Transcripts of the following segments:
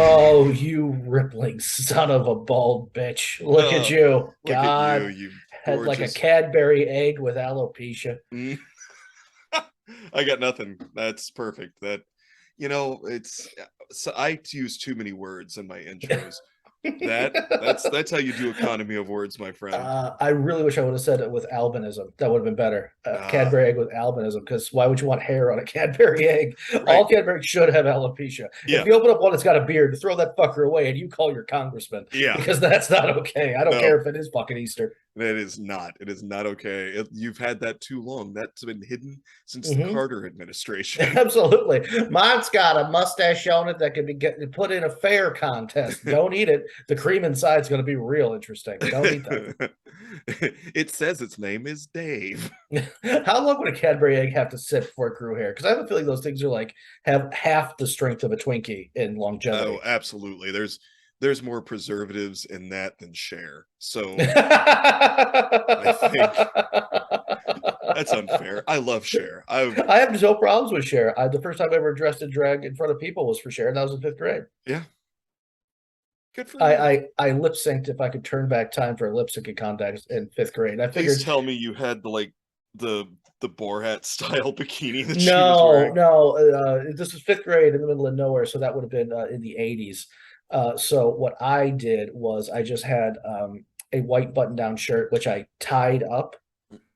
Oh, you rippling son of a bald bitch. Look at you. Look at you, God, you had like a gorgeous. Cadbury egg with alopecia. Mm. I got nothing. That's perfect. It's so I use too many words in my intros. That's how you do economy of words, my friend. I really wish I would have said it with albinism. That would have been better. Uh, Cadbury egg with albinism, because why would you want hair on a Cadbury egg? right. All Cadbury should have alopecia. If Yeah. you open up one that's got a beard, throw that fucker away and you call your congressman, Yeah. because that's not okay. I don't care No, if it is fucking Easter. it is not. It is not okay. You've had that too long. That's been hidden since the Hmm. Carter administration. Absolutely. Mine's got a mustache on it that could be put in a fair contest. Don't eat it. The cream inside is going to be real interesting. Don't eat that. It says its name is Dave. How long would a Cadbury egg have to sit before it grew hair? Because I have a feeling those things are like have half the strength of a Twinkie in Oh, longevity. absolutely. There's more preservatives in that than share. So I think that's unfair. I love share. I've I have no problems with Cher. The first time I ever dressed in drag in front of people was for Cher, and that was in fifth grade. Yeah, good for I you. I, I lip synced if I could turn back time for a lip syncing contest in fifth grade. I Please figured tell me you had the the Borat style bikini that she was no, wearing. no. This was fifth grade in the middle of nowhere, so that would have been in the 80s. So what I did was I just had a white button-down shirt, which I tied up.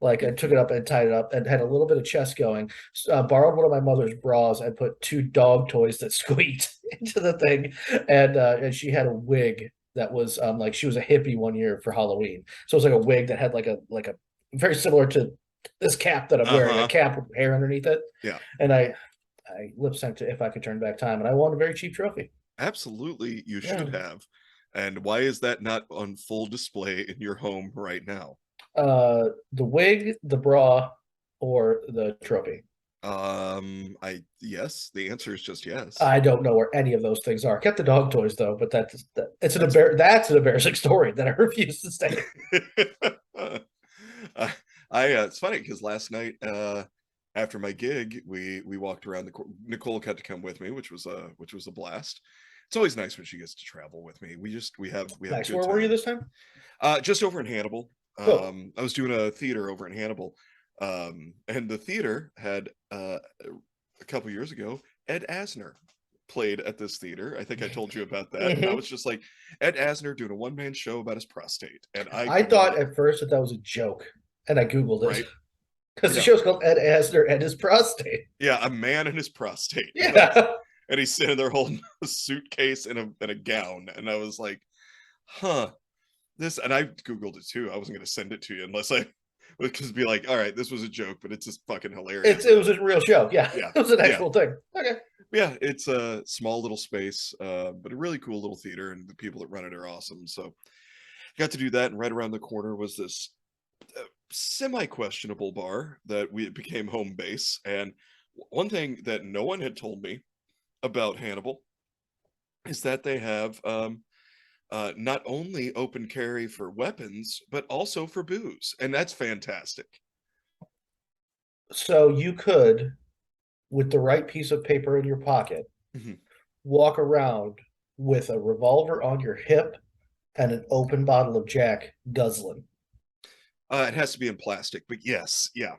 Like I took it up and tied it up and had a little bit of chest going. Borrowed one of my mother's bras and put two dog toys that squeaked into the thing, and she had a wig that was like she was a hippie one year for Halloween. So it was like a wig that had like a very similar to this cap that I'm wearing, a Uh-huh. cap with hair underneath it. Yeah. And I lip synced to If I Could Turn Back Time, and I won a very cheap trophy. Absolutely, you Yeah. should have. And why is that not on full display in your home right now? The wig, the bra, or the trophy. I yes, the answer is just yes. I don't know where any of those things are. Kept the dog toys though, but That's fair. that's an embarrassing story that I refuse to say. uh, it's funny because last night after my gig we walked around Nicole got to come with me, which was a blast. It's always nice when she gets to travel with me. We have a Nice. good Where were you time. this time? Just over in Hannibal. Cool. I was doing a theater over in Hannibal, and the theater had a couple years ago Ed Asner played at this theater. I think I told you about that, and I Hmm. was just like, Ed Asner doing a one-man show about his prostate, and I I could thought not. at first that was a joke, and I Googled it Right? because the Yeah, show's called Ed Asner and his prostate. yeah, a man and his prostate, Yeah. and he's sitting there holding a suitcase and a gown, and I was like, huh. This, and I googled it too. I wasn't gonna send it to you unless I would just be like, all right, this was a joke, but it's just fucking hilarious. It was a real show. Yeah, Yeah, it was an yeah, actual thing. Okay. yeah. It's a small little space, but a really cool little theater, and the people that run it are awesome. So got to do that, and right around the corner was this semi-questionable bar that we became home base. And one thing that no one had told me about Hannibal is that they have not only open carry for weapons, but also for booze. And that's fantastic. So you could, with the right piece of paper in your pocket, Mhm. walk around with a revolver on your hip and an open bottle of Jack guzzling. It has to be in plastic, but yes, yeah,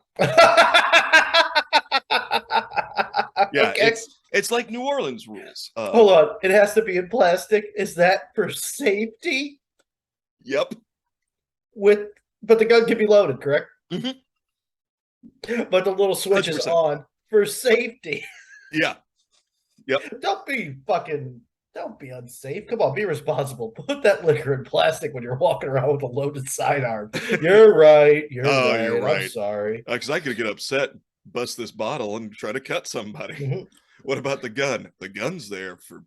yeah. Okay. It's like New Orleans rules. Hold on. It has to be in plastic. Is that for safety? Yep. With but the gun can be loaded, correct? Mhm. But the little switch is 100%. on for safety. Yeah. Yep. Don't be unsafe. Come on, be responsible. Put that liquor in plastic when you're walking around with a loaded sidearm. You're right. You're Oh, you're right. I'm right. sorry. Because I could get upset, bust this bottle, and try to cut somebody. Mhm. What about the gun? The gun's there for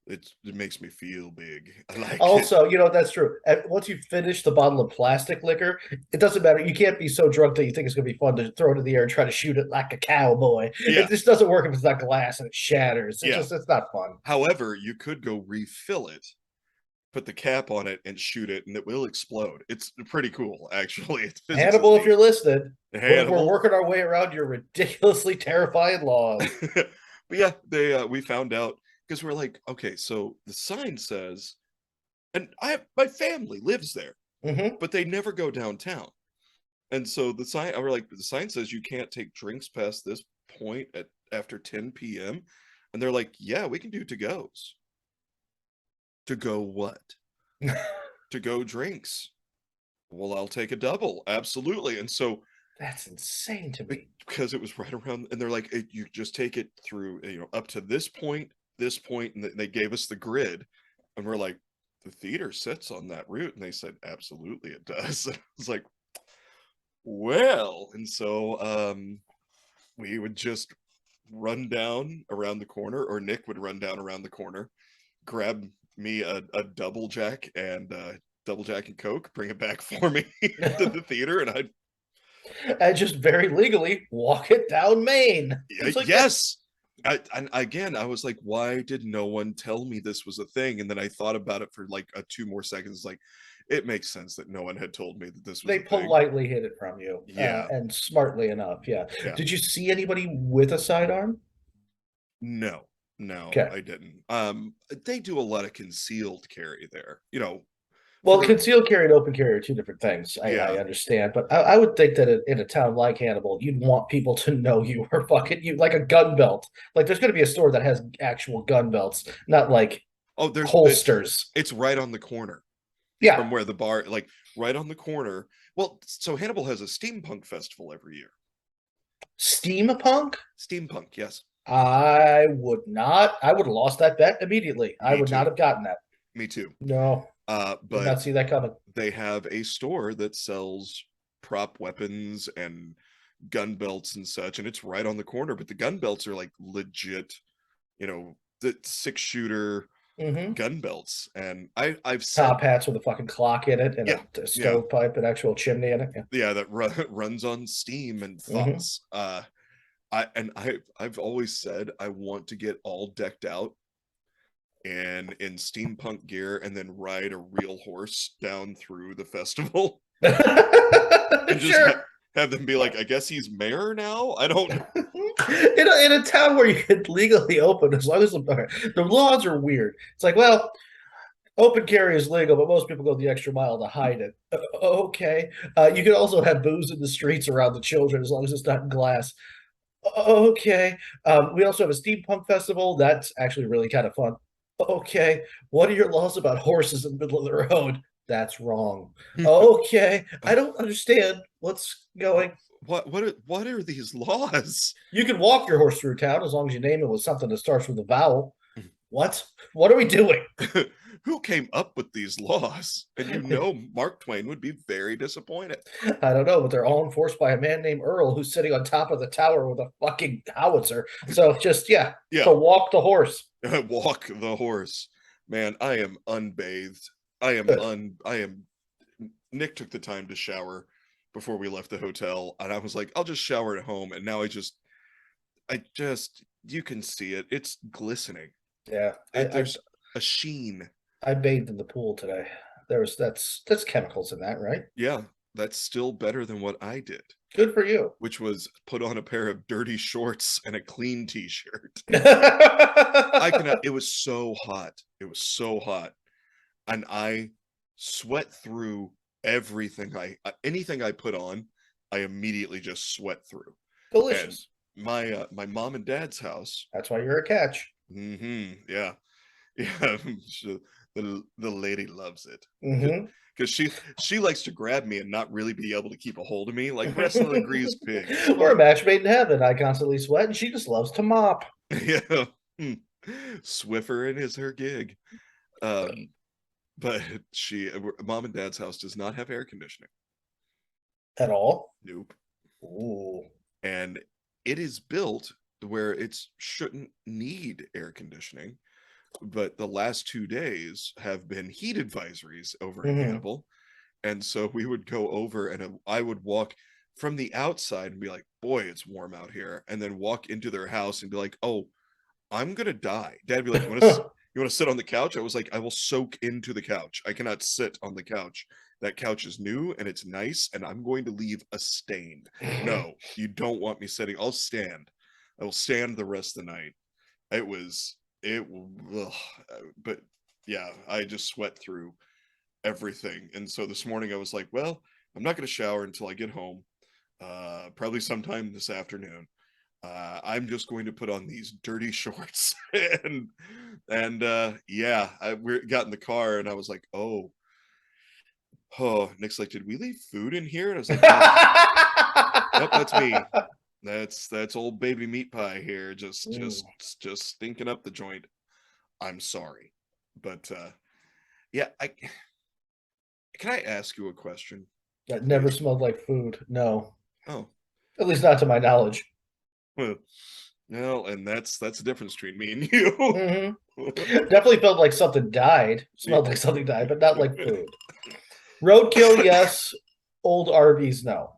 it makes me feel big. I like it. Also, that's true. Once you finish the bottle of plastic liquor, it doesn't matter. You can't be so drunk that you think it's going to be fun to throw it in the air and try to shoot it like a cowboy. It Yeah, just doesn't work if it's not glass and it shatters. yeah. It's not fun. However, you could go refill it, put the cap on it, and shoot it, and it will explode. It's pretty cool, actually. Its physics is Hannibal, if neat. you're listening, we're Hannibal. working our way around your ridiculously terrifying laws. But yeah, they we found out because we're like, okay, so the sign says, and my family lives there, Hmm. but they never go downtown. And so we're like, the sign says you can't take drinks past this point at after 10 p.m. And they're like, yeah, we can do to goes. To go what? To go drinks. Well, I'll take a double. Absolutely. And so That's insane to me. because it was right around, and they're like, you just take it through, up to this point, and they gave us the grid, and we're like, the theater sits on that route, and they said, absolutely, it does. And I was like, well, and so we would just run down around the corner, or Nick would run down around the corner, grab me a double jack and Coke, bring it back for me to the theater, and I'd And just very legally walk it down Main. It's like that. yes. And again, I was like, why did no one tell me this was a thing? And then I thought about it for like 2 more seconds. Like, it makes sense that no one had told me that this was They a thing. politely hid it from you, Yeah, and smartly enough. Yeah. yeah. Did you see anybody with a sidearm? No, no, Okay. I didn't. They do a lot of concealed carry there, Well, for concealed carry and open carry are two different things. I yeah. understand, but I would think that in a town like Hannibal, you'd want people to know you are fucking you like a gun belt. Like there's going to be a store that has actual gun belts, not like Oh, holsters. it's right on the corner Yeah, from where the bar, like right on the corner. Well, so Hannibal has a steampunk festival every year. steampunk. Steampunk, yes. I would not. I would have lost that bet immediately. I Me would not too. have gotten that. Me too. No, did But not see that coming. they have a store that sells prop weapons and gun belts and such, and it's right on the corner. But the gun belts are like legit, the 6 shooter Hmm. gun belts. And I've said, Top hats with a fucking clock in it and yeah, a yeah, stovepipe, an actual chimney in it. Yeah. yeah, that runs on Steam and Hmm. thoughts. I've always said I want to get all decked out and in steampunk gear and then ride a real horse down through the festival and just Sure. have them be like, I guess he's mayor now. I don't. In a town where you could legally open, as long as the laws are weird. It's like, well, open carry is legal, but most people go the extra mile to hide it. Okay. You can also have booze in the streets around the children as long as it's not in glass. Okay. We also have a steampunk festival. That's actually really kind of fun. Okay. What are your laws about horses in the middle of the road? That's wrong. Okay. I don't understand what's going. What are these laws? You can walk your horse through town as long as you name it with something that starts with a vowel. What? What are we doing? Who came up with these laws? And Mark Twain would be very disappointed. I don't know, but they're all enforced by a man named Earl who's sitting on top of the tower with a fucking howitzer. So just, yeah, Yeah, to walk the horse. walk the horse. Man, I am unbathed. Good. I am Nick took the time to shower before we left the hotel, and I was like, I'll just shower at home. And now you can see it. It's glistening. Yeah. There's a sheen. I bathed in the pool today. That's chemicals in that, right? Yeah, that's still better than what I did, Good for you. which was put on a pair of dirty shorts and a clean t-shirt. It was so hot. It was so hot. And I sweat through anything I put on, I immediately just sweat through. And Delicious. my mom and dad's house, That's why you're a catch. yeah. Yeah, the lady loves it Hmm. because she likes to grab me and not really be able to keep a hold of me, like wrestling a greased pig. It's We're a fun. match made in heaven. I constantly sweat, and she just loves to mop Yeah. Hmm. Swiffering is her gig. Um, but mom and dad's house does not have air conditioning. at all. Nope. Ooh. And it is built where it shouldn't need air conditioning. But the last 2 days have been heat advisories over in Hmm. Hannibal. And so we would go over and I would walk from the outside and be like, boy, it's warm out here. And then walk into their house and be like, oh, I'm going to die. Dad would be like, you want to sit on the couch? I was like, I will soak into the couch. I cannot sit on the couch. That couch is new and it's nice. And I'm going to leave a stain. No, you don't want me sitting. I'll stand. I will stand the rest of the night. It was it, ugh, but yeah, I just sweat through everything. And so this morning I was like, well, I'm not going to shower until I get home, probably sometime this afternoon. I'm just going to put on these dirty shorts and yeah, we got in the car and I was like, oh, Nick's like, did we leave food in here? And I was like, nope, that's me. That's old baby meat pie here, just Mm, just stinking up the joint. I'm sorry, but yeah, I can I ask you a question, that never please? smelled like food. No, Oh, at least not to my knowledge. well, well, and that's the difference between me and you. Hmm. Definitely felt like something died. Smelled like something died, but not like food. Roadkill, yes. Old Arby's, no.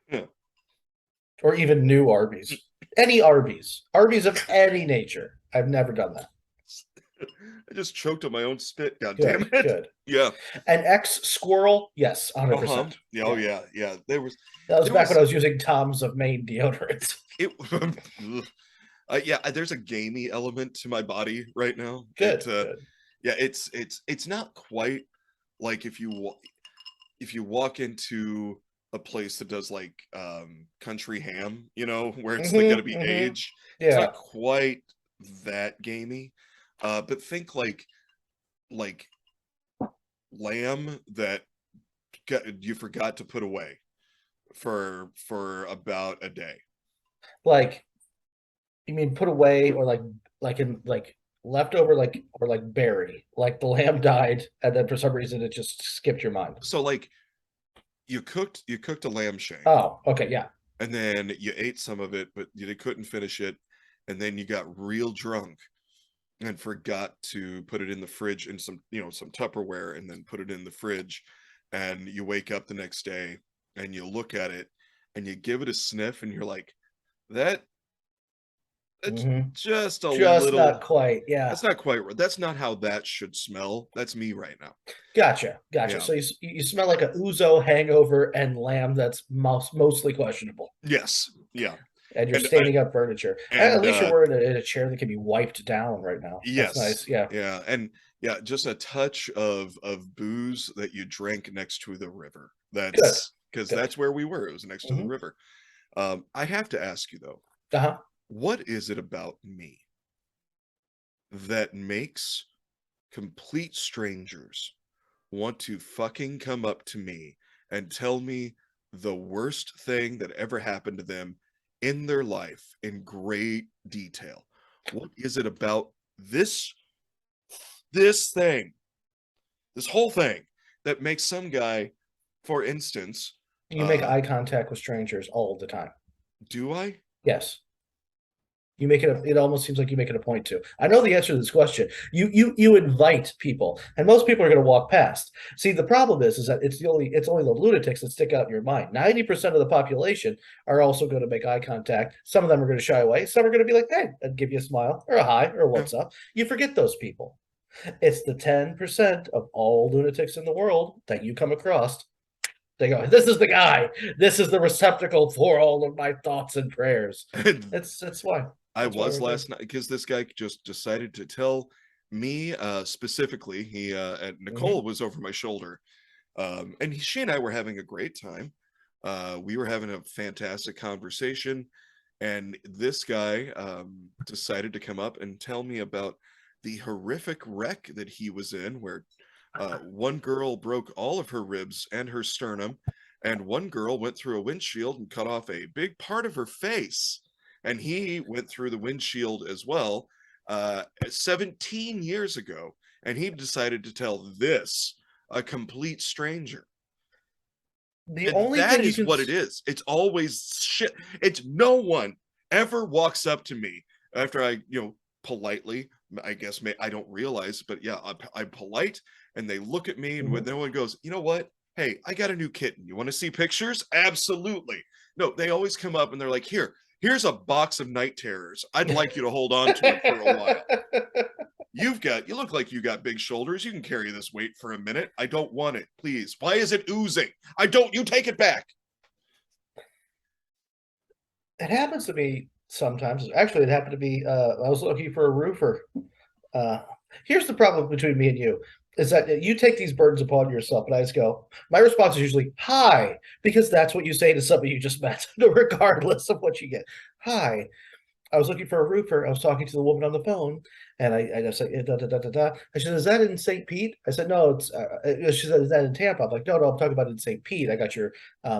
Yeah. Or even new Arby's. Any Arby's. Arby's of any nature. I've never done that. I just choked on my own spit. God damn Good, it! good. Yeah. An ex squirrel, yes, Uh-huh. 100%. Yeah. Oh Yeah. yeah. Yeah. That was There back when was I was using Tom's of Maine deodorant. it. Yeah. There's a gamey element to my body right now. Good, good. Yeah. It's not quite like if you walk into a place that does like country ham, where it's like got to be Hmm. aged. It's Yeah. not quite that gamey. But think like lamb that you forgot to put away for about a day. Like, you mean put away or like in like leftover like or like berry. Like the lamb died and then for some reason it just skipped your mind. So like you cooked a lamb shank Oh, okay, yeah. and then you ate some of it, but you couldn't finish it, and then you got real drunk and forgot to put it in the fridge in some Tupperware and then put it in the fridge, and you wake up the next day and you look at it and you give it a sniff and you're like, that that's Hmm. just a Just not little quite. Yeah. that's not quite right. That's not how that should smell. That's me right now. Gotcha. Gotcha. Yeah. So you smell like a ouzo hangover and lamb that's mostly questionable. Yes. Yeah. And you're And standing up furniture. At and least you're wearing a chair that can be wiped down right now. That's yes. nice. Yeah. Yeah. And yeah, just a touch of booze that you drank next to the river. Good. That's because Good. that's where we were. It was next to the Hmm. river. I have to ask you though, Uh-huh. what is it about me that makes complete strangers want to fucking come up to me and tell me the worst thing that ever happened to them in their life in great detail? What is it about this this thing, this whole thing that makes some guy, for instance, You make eye contact with strangers all the time. do I? Yes. You make it almost seems like you make it a point to. I know the answer to this question. You invite people, and most people are going to walk past. See, the problem is that it's only the lunatics that stick out in your mind. 90% of the population are also going to make eye contact. Some of them are going to shy away. Some are going to be like, hey, and give you a smile or a hi or Yeah. what's up. You forget those people. It's the 10% of all lunatics in the world that you come across. They go, this is the guy. This is the receptacle for all of my thoughts and prayers. That's why. I That's why was we're here. last night because this guy just decided to tell me specifically. He and Nicole Hmm. was over my shoulder, and she and I were having a great time. We were having a fantastic conversation, and this guy decided to come up and tell me about the horrific wreck that he was in, where one girl broke all of her ribs and her sternum, and one girl went through a windshield and cut off a big part of her face. And he went through the windshield as well 17 years ago, and he decided to tell this, a complete stranger. The And only that thing you is can, what it is. It's always shit. It's no one ever walks up to me after politely, I guess I don't realize, but yeah, I'm polite, and they look at me, and when Mhm. no one goes, you know what? Hey, I got a new kitten. You want to see pictures? Absolutely. No, they always come up and they're like, here's a box of night terrors. I'd like you to hold on to it for a while. You look like you got big shoulders. You can carry this weight for a minute. I don't want it, please. Why is it oozing? You take it back. It happens to me sometimes. Actually, it happened to me. I was looking for a roofer Uh, Here's the problem between me and you is that you take these burdens upon yourself, and I just go. My response is usually "Hi," because that's what you say to somebody you just met, regardless of what you get. Hi, I was looking for a roofer. I was talking to the woman on the phone, and I just like da da da da da. I said, "Is that in St. Pete?" I said, "No, it's." She said, "Is that in Tampa?" I'm like, "No, no, I'm talking about in St. Pete. I got your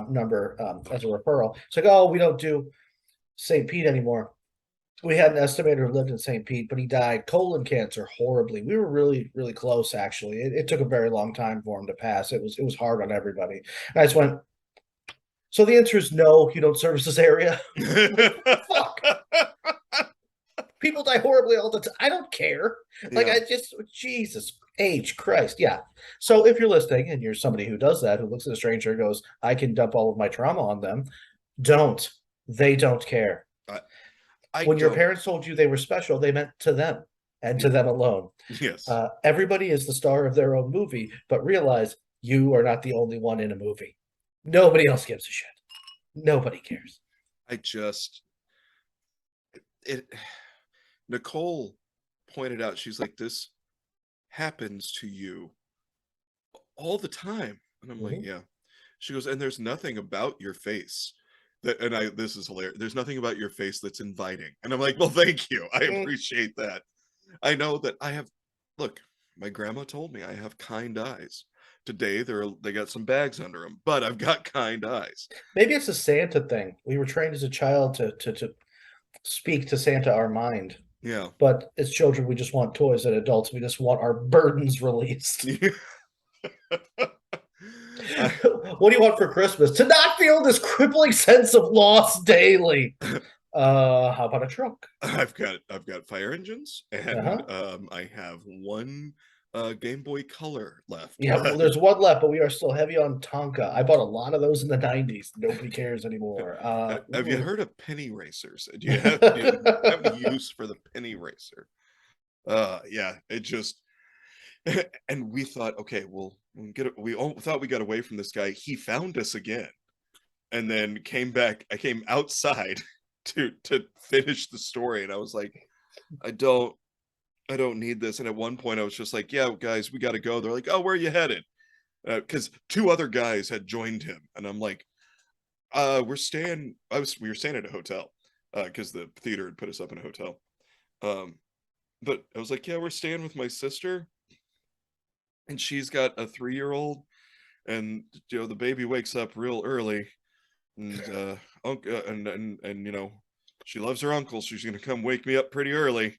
number as a referral." It's like, "Oh, we don't do St. Pete anymore." We had an estimator who lived in St. Pete, but he died colon cancer horribly. We were really, really close, actually. It took a very long time for him to pass. It was hard on everybody. And I just went, so the answer is no, you don't service this area. I'm like, fuck. People die horribly all the time. I don't care. Like Yeah. I just Jesus H Christ. Yeah. So if you're listening and you're somebody who does that, who looks at a stranger and goes, I can dump all of my trauma on them, don't. They don't care. I, I When your don't. parents told you they were special, they meant to them and Yeah. to them alone. Yes. Everybody is the star of their own movie, but realize you are not the only one in a movie. Nobody else gives a shit. Nobody cares. I just it Nicole pointed out, she's like, this happens to you all the time. And I'm like, Mhm. yeah. She goes, and there's nothing about your face that, and I, this is hilarious. There's nothing about your face that's inviting. And I'm like, well, thank you. I Mm. appreciate that. I know that I have, look, my grandma told me I have kind eyes. Today, they got some bags under them, but I've got kind eyes. Maybe it's a Santa thing. We were trained as a child to speak to Santa our mind. Yeah. But as children, we just want toys. And adults, we just want our burdens released. I, What do you want for Christmas? To not feel this crippling sense of loss daily. How about a truck? I've got fire engines, and Uh-huh. I have one Game Boy Color left. Yeah, well, there's one left, but we are still heavy on Tonka. I bought a lot of those in the 90s. Nobody cares anymore. Have you heard of penny racers? Do you have any use for the penny racer? Yeah, it just and we thought, okay, well, we all thought we got away from this guy. He found us again, and then came back. I came outside to finish the story, and I was like, I don't. I don't need this. And at one point, I was just like, yeah, guys, we got to go. They're like, oh, where are you headed? Because two other guys had joined him. And I'm like, we were staying at a hotel because the theater had put us up in a hotel. Um, but I was like, yeah, we're staying with my sister. And she's got a 3-year-old. And, the baby wakes up real early. And, and she loves her uncle. So she's going to come wake me up pretty early.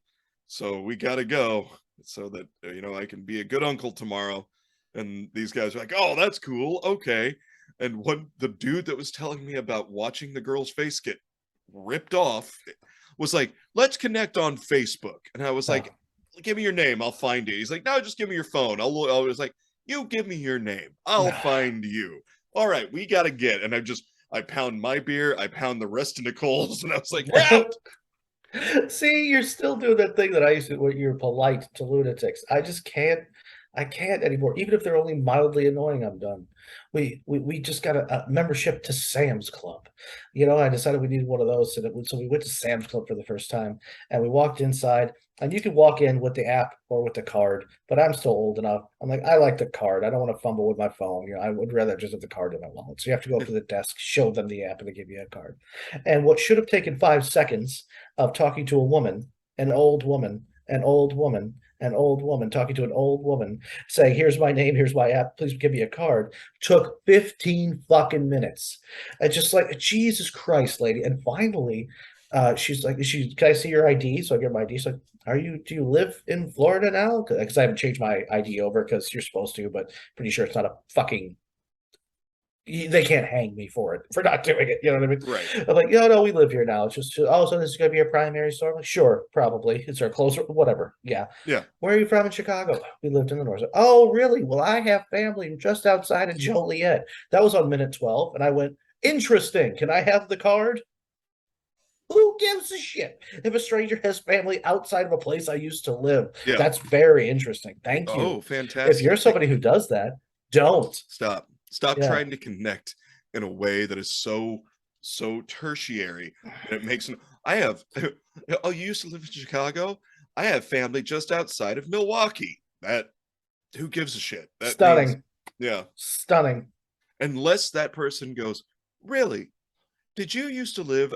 So we got to go so that, I can be a good uncle tomorrow. And these guys are like, oh, that's cool. Okay. And the dude that was telling me about watching the girl's face get ripped off was like, let's connect on Facebook. And I was Oh, like, give me your name. I'll find you. He's like, no, just give me your phone. I was like, you give me your name. I'll find you. All right. We got to get. And I pound my beer. I pound the rest of Nicole's. And I was like, we're out. See, you're still doing that thing that I used to where you're polite to lunatics. I can't anymore. Even if they're only mildly annoying, I'm done. We just got a membership to Sam's Club. I decided we needed one of those, so we went to Sam's Club for the first time, and we walked inside, and you can walk in with the app or with the card, but I'm still old enough. I'm like, I like the card. I don't want to fumble with my phone. I would rather just have the card in my wallet. So you have to go up to the desk, show them the app, and they give you a card. And what should have taken 5 seconds of talking to a woman, an old woman, an old woman, an old woman, talking to an old woman, saying, here's my name, here's my app, please give me a card, took 15 fucking minutes. And just like, Jesus Christ, lady. And finally, she's like, can I see your ID? So I give my ID. She's like, do you live in Florida now? Because I haven't changed my ID over because you're supposed to, but pretty sure it's not a fucking they can't hang me for it for not doing it. You know what I mean? Right. I'm like, no, we live here now. It's just oh, so this is gonna be a primary store. I'm like, sure, probably. Is there closer? Whatever. Yeah. Yeah. Where are you from in Chicago? We lived in the north. Oh, really? Well, I have family just outside of Joliet. That was on minute 12, and I went, interesting. Can I have the card? Who gives a shit if a stranger has family outside of a place I used to live? Yeah. That's very interesting. Thank Oh, you. If you're fantastic. somebody who does that, don't. Stop Yeah. trying to connect in a way that is so tertiary, and it makes I have oh, you used to live in Chicago. I have family just outside of Milwaukee. That who gives a shit? That means, Stunning. yeah. Stunning. Unless that person goes, really? Did you used to live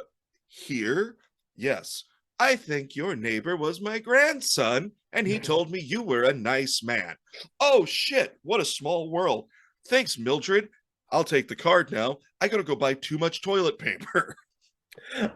here? Yes. I think your neighbor was my grandson, and he told me you were a nice man. Oh shit, what a small world. Thanks, Mildred. I'll take the card now. I gotta go buy too much toilet paper.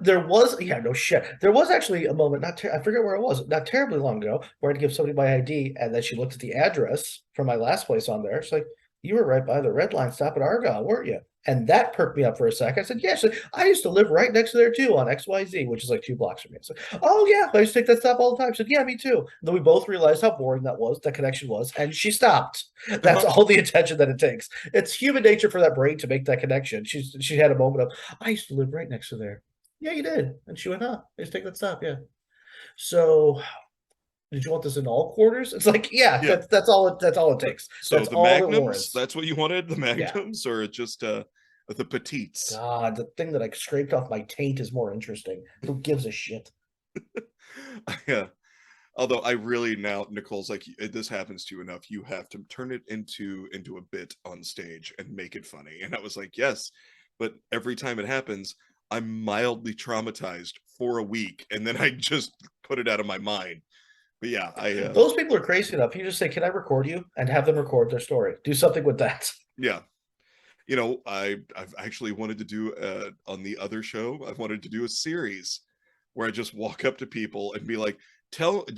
There was, yeah, no shit. There was actually a moment, I forget where it was, not terribly long ago, where I had to give somebody my ID, and then she looked at the address from my last place on there. She's like, "You were right by the red line stop at Argyle, weren't you?" And that perked me up for a second. I said, "Yeah." She's like, "I used to live right next to there too on XYZ, which is like 2 blocks from me." I said, "Oh yeah, I used to take that stop all the time." She said, "Yeah, me too." And then we both realized how boring that connection was, and she stopped. That's all the attention that it takes. It's human nature for that brain to make that connection. She had a moment of, "I used to live right next to there." Yeah, you did. And she went, "Huh, I just take that stop, yeah." So, did you want this in all quarters? It's like, yeah, Yeah. that's all it takes. So That's the all it magnums, warrants. that's what you wanted? The Yeah. magnums or just the petites? God, the thing that I scraped off my taint is more interesting. Who gives a shit? Yeah. Although I really now, Nicole's like, this happens to you enough. You have to turn it into a bit on stage and make it funny. And I was like, yes, but every time it happens, I'm mildly traumatized for a week, and then I just put it out of my mind. But yeah, Those people are crazy enough. You just say, "Can I record you?" and have them record their story. Do something with that. yeah, you know, I've actually wanted to do on the other show. I've wanted to do a series where I just walk up to people and be like, look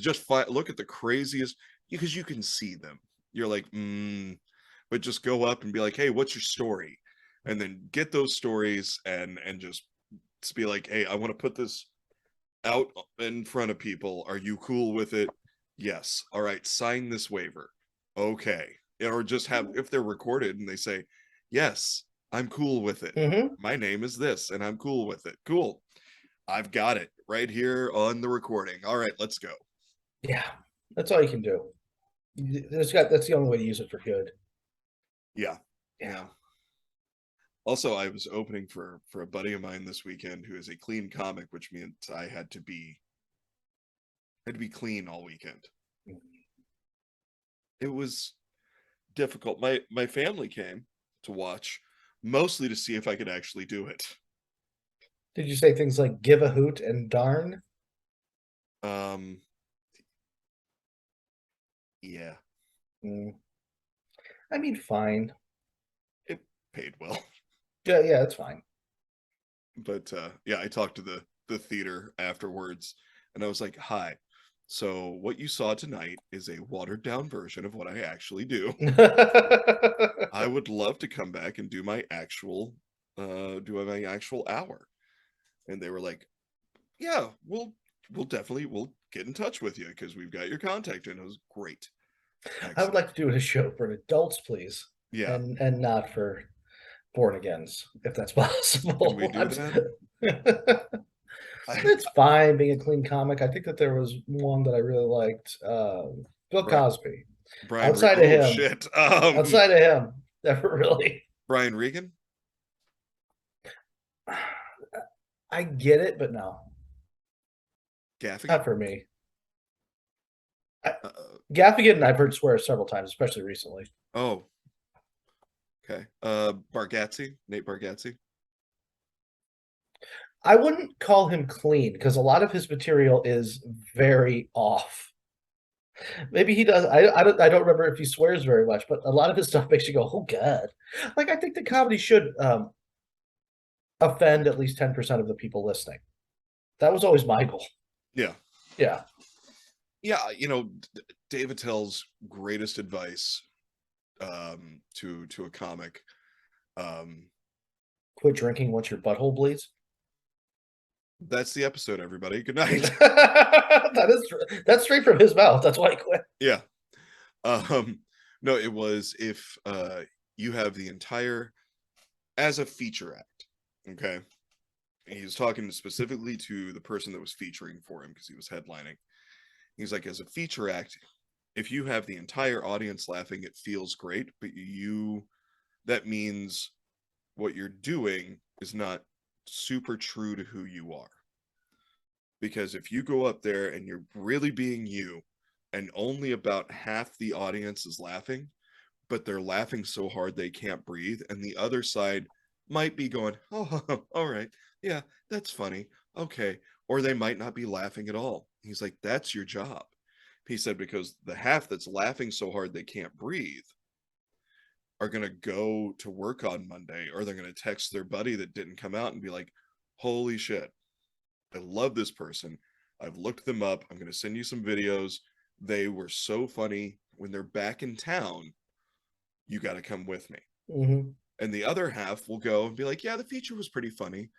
at the craziest, because you can see them. You're like, but just go up and be like, hey, what's your story? And then get those stories and just be like, hey, I want to put this out in front of people. Are you cool with it? Yes. All right, sign this waiver. Okay. Or just have, if they're recorded and they say, yes, I'm cool with it. Hmm. My name is this and I'm cool with it. Cool. I've got it right here on the recording. All right, let's go. Yeah, that's all you can do. That's the only way to use it for good. Yeah. Yeah. Yeah. Also, I was opening for a buddy of mine this weekend who is a clean comic, which means I had to be clean all weekend. It was difficult. My family came to watch, mostly to see if I could actually do it. Did you say things like "give a hoot" and "darn"? Um, yeah, Mm. I mean, fine. it paid well. Yeah, yeah, that's fine. But yeah, I talked to the theater afterwards, and I was like, "Hi, so what you saw tonight is a watered down version of what I actually do. I would love to come back and do my actual hour." And they were like, "Yeah, we'll get in touch with you because we've got your contact." And it was great. I would Excellent. like to do a show for adults, please, Yeah. and not for born agains, if that's Can we possible. do that? I, It's fine being a clean comic. I think that there was one that I really liked, Bill Brian, Cosby. Outside of oh him, shit. outside of him, never really. Brian Regan, I get it, but no, Gaffigan. not for me. I, Uh, Gaffigan, I've heard swear several times, especially recently. oh, okay. Bargatze, Nate Bargatze. I wouldn't call him clean because a lot of his material is very off. Maybe he does. I don't remember if he swears very much, but a lot of his stuff makes you go, "Oh God!" Like I think the comedy should offend at least 10% of the people listening. That was always my goal. Yeah. Yeah, Yeah, you know, Dave Attell's greatest advice to a comic. Um, quit drinking once your butthole bleeds. that's the episode, everybody. Good night. That's straight from his mouth. That's why I quit. Yeah. Um, no, it was if you have the entire as a feature act, okay? And he was talking specifically to the person that was featuring for him because he was headlining. He's like, as a feature act, if you have the entire audience laughing, it feels great, but that means what you're doing is not super true to who you are. because if you go up there and you're really being you and only about half the audience is laughing, but they're laughing so hard they can't breathe, and the other side might be going, oh, all right, yeah, that's funny, okay, or they might not be laughing at all. He's like, that's your job. He said, because the half that's laughing so hard they can't breathe are going to go to work on Monday, or they're going to text their buddy that didn't come out and be like, holy shit, I love this person, I've looked them up, I'm going to send you some videos, they were so funny. When they're back in town, you got to come with me. Mm-hmm. And the other half will go and be like, yeah, the feature was pretty funny,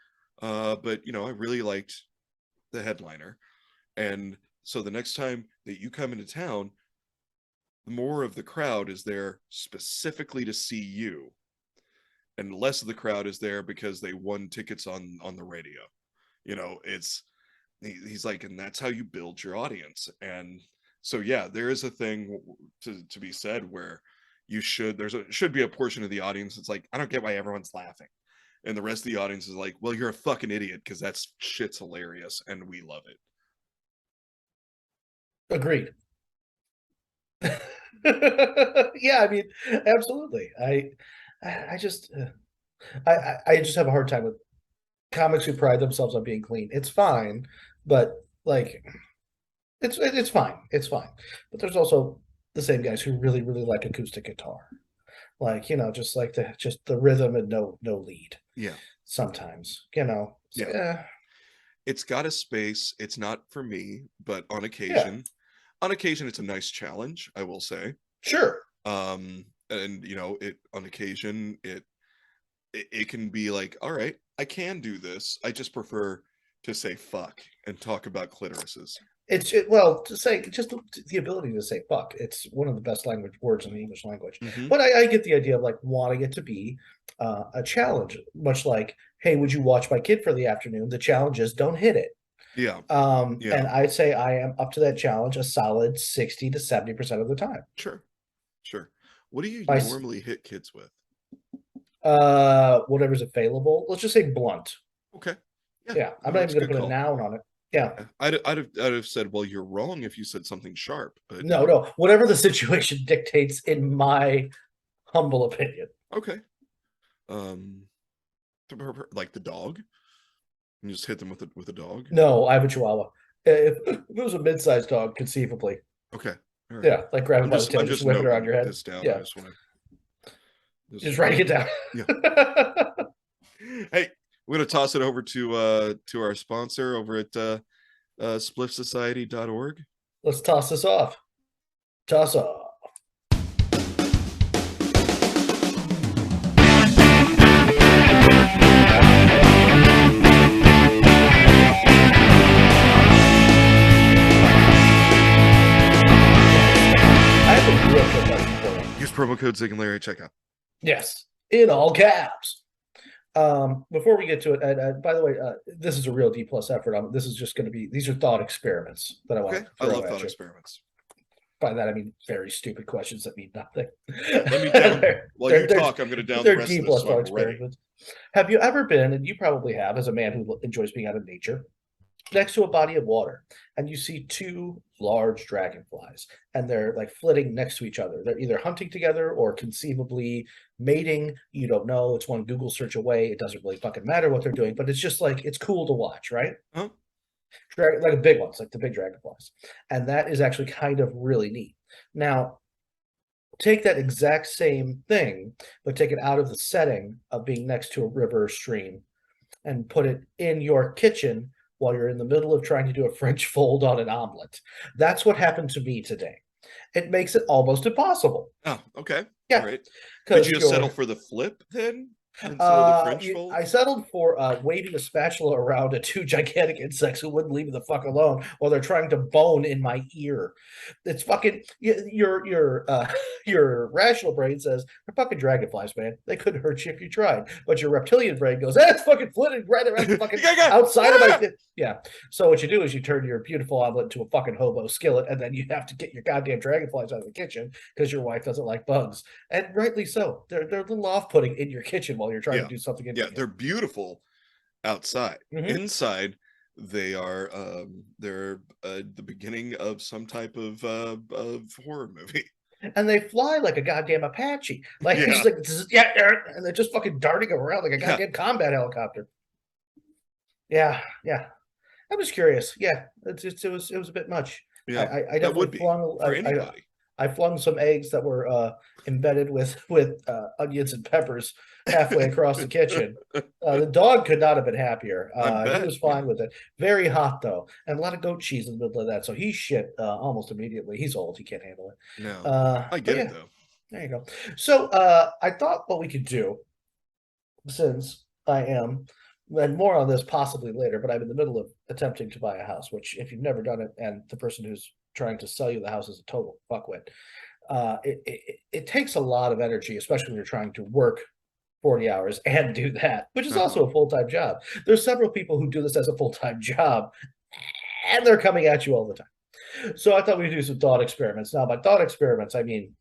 but I really liked the headliner. And so the next time that you come into town, more of the crowd is there specifically to see you, and less of the crowd is there because they won tickets on the radio. It's he's like, and that's how you build your audience. And so yeah, there is a thing to be said where should be a portion of the audience that's like, I don't get why everyone's laughing, and the rest of the audience is like, well, you're a fucking idiot because that's shit's hilarious and we love it. Agreed. Yeah, I mean, absolutely. I just I just have a hard time with comics who pride themselves on being clean. It's fine, but like it's fine. It's fine. But there's also the same guys who really, really like acoustic guitar. Like, just like the rhythm and no lead. Yeah. Sometimes, Yeah. It's got a space. It's not for me, but on yeah, occasion it's a nice challenge, I will say. sure. And it on occasion it can be like, all right, I can do this. I just prefer to say fuck and talk about clitorises. Well, to say just the ability to say fuck. It's one of the best language words in the English language. Mm-hmm. But I get the idea of like wanting it to be a challenge, much like, hey, would you watch my kid for the afternoon? The challenge is don't hit it. Yeah. And I'd say I am up to that challenge a solid 60 to 70% of the time. Sure. What do you By normally hit kids with? whatever's available. Let's just say blunt. Okay. Yeah, I'm not even going to put a noun on it. Yeah. I'd have said, well, you're wrong if you said something sharp, but No, whatever the situation dictates, in my humble opinion. Okay. Like the dog, and just hit them with a dog. No, I have a Chihuahua. If it was a mid-sized dog, conceivably. Okay. All right. Yeah, like grab by the tail, just whip it around your head. This down. Yeah. I just want to just writing it down. Yeah. Hey, we're gonna toss it over to our sponsor over at spliffsociety.org. Let's toss this off. Toss off. I have a real quick question for you. Use promo code ZigandLarry at checkout. Yes, in all caps. Before we get to it, and by the way, this is a real D+ effort. This is just going to be, these are thought experiments that I want to I throw love at thought you. experiments. By that I mean very stupid questions that mean nothing. Let me down. While you talk, I'm going to down the rest of this, so I'm ready. Have you ever been, and you probably have, as a man who enjoys being out in nature, next to a body of water, and you see two large dragonflies, and they're like flitting next to each other? They're either hunting together or conceivably mating. You don't know. It's one Google search away. It doesn't really fucking matter what they're doing, but it's just like, it's cool to watch, right? Huh? Like big ones, like the big dragonflies. And that is actually kind of really neat. Now, take that exact same thing, but take it out of the setting of being next to a river or stream and put it in your kitchen while you're in the middle of trying to do a French fold on an omelet. That's what happened to me today. It makes it almost impossible. Oh, okay. Yeah. All right. Did you settle for the flip then? I settled for waving a spatula around at two gigantic insects who wouldn't leave me the fuck alone while they're trying to bone in my ear. It's fucking your rational brain says they're fucking dragonflies, man. They couldn't hurt you if you tried. But your reptilian brain goes, it's fucking flitting right around the fucking outside of my yeah. So what you do is you turn your beautiful omelet into a fucking hobo skillet, and then you have to get your goddamn dragonflies out of the kitchen because your wife doesn't like bugs, and rightly so. They're a little off-putting in your kitchen while you're trying to do something. Yeah, they're beautiful outside. Inside, they're the beginning of some type of horror movie. And they fly like a goddamn Apache. Like it's Yeah, just like yeah, and they're just fucking darting around like a yeah, goddamn combat helicopter. Yeah, yeah. I'm just curious. Yeah, it was a bit much. yeah. I That would definitely be flung for anybody. I flung some eggs that were embedded with onions and peppers halfway across the kitchen. The dog could not have been happier. I He bet. was Yeah. fine with it. Very hot though, and a lot of goat cheese in the middle of that. So he shit almost immediately. He's old; he can't handle it. No, I But get it yeah, though. there you go. So I thought what we could do, since I am, and more on this possibly later, but I'm in the middle of attempting to buy a house, which if you've never done it and the person who's trying to sell you the house is a total fuckwit, it takes a lot of energy, especially when you're trying to work 40 hours and do that, which is Uh-huh. also a full-time job. There's several people who do this as a full-time job, and they're coming at you all the time. So I thought we'd do some thought experiments. Now, by thought experiments, I mean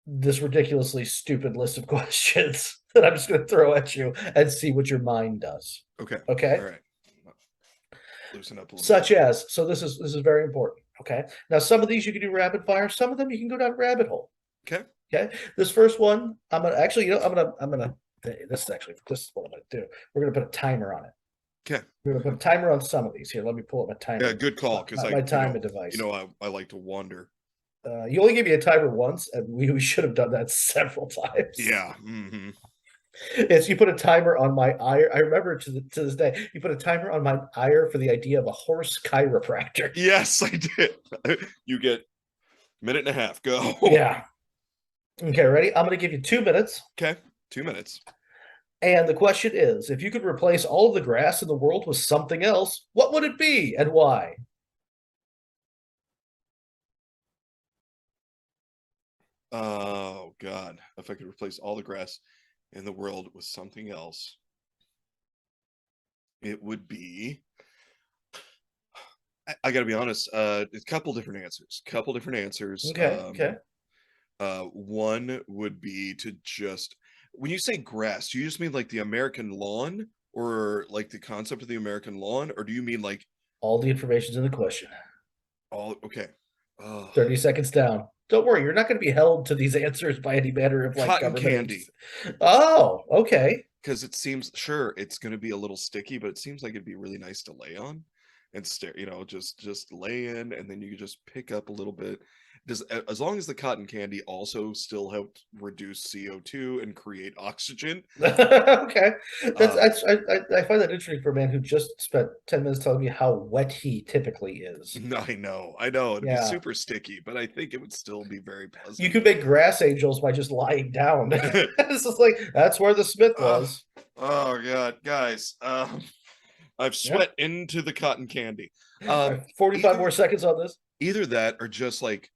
this ridiculously stupid list of questions that I'm just going to throw at you and see what your mind does. Okay. Okay? All right. Loosen up a little bit. Such as, so this is very important. Okay. Now, some of these you can do rapid fire, some of them you can go down rabbit hole. Okay. Okay. This first one, I'm gonna actually, I'm gonna this is what I'm gonna do. We're gonna put a timer on it. Okay. We're gonna put a timer on some of these. Here, let me pull up my Yeah, timer, good call. Because my timer device. I like to wander. You only gave me a timer once, and we should have done that several times. Yeah. Mm-hmm. Is you put a timer on my ire. I remember to this day. You put a timer on my ire for the idea of a horse chiropractor. Yes, I did. You get minute and a half. Go. Yeah. Okay, ready? I'm going to give you 2 minutes. Okay. 2 minutes. And the question is, if you could replace all of the grass in the world with something else, what would it be and why? Oh God. If I could replace all the grass in the world with something else, it would be. I gotta be honest. A couple different answers. Couple different answers. Okay, okay. One would be to just when you say grass, do you just mean like the American lawn, or like the concept of the American lawn, or do you mean like All the information's in the question. all? Okay. Oh, 30 seconds down. Don't worry, you're not going to be held to these answers by any matter of like cotton government candy. agency. Oh, okay. Because it seems sure it's going to be a little sticky, but it seems like it'd be really nice to lay on and stare. Just lay in, and then you can just pick up a little bit. Does as long as the cotton candy also still helped reduce CO2 and create oxygen. Okay. Um, I find that interesting for a man who just spent 10 minutes telling me how wet he typically is. I know, it'd be Yeah. super sticky, but I think it would still be very You pleasant. could make grass angels by just lying down. It's just like that's where the Smith Oh, was. oh God, guys, I've Yeah. sweat into the cotton candy. All right, 45 Either more seconds on this. either that or just like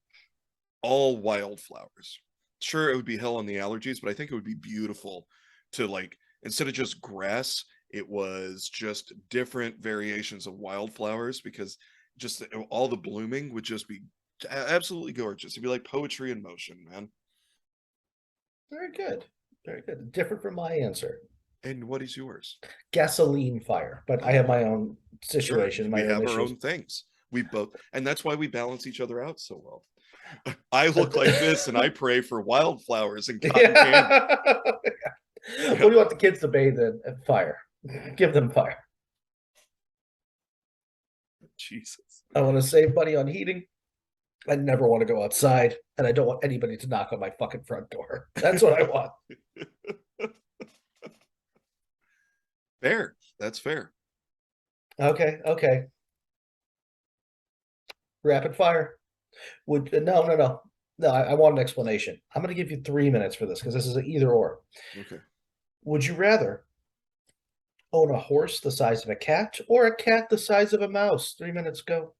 all wildflowers. Sure, it would be hell on the allergies, but I think it would be beautiful to like instead of just grass, it was just different variations of wildflowers because just all the blooming would just be absolutely gorgeous. It'd be like poetry in motion, man. Very good. Very good. Different from my answer. And what is yours? Gasoline fire, but I have Oh, my own sure. situation, We my own have our issues. own things. We both, and that's why we balance each other out so well. I look like this, and I pray for wildflowers and cotton candy. Yeah. What do you want the kids to bathe in? Fire. Give them fire. Jesus. I want to save money on heating. I never want to go outside, and I don't want anybody to knock on my fucking front door. That's what I want. Fair. That's fair. Okay, okay. Rapid fire. Would no. I want an explanation. I'm going to give you 3 minutes for this because this is an either or. Okay. Would you rather own a horse the size of a cat or a cat the size of a mouse? 3 minutes go.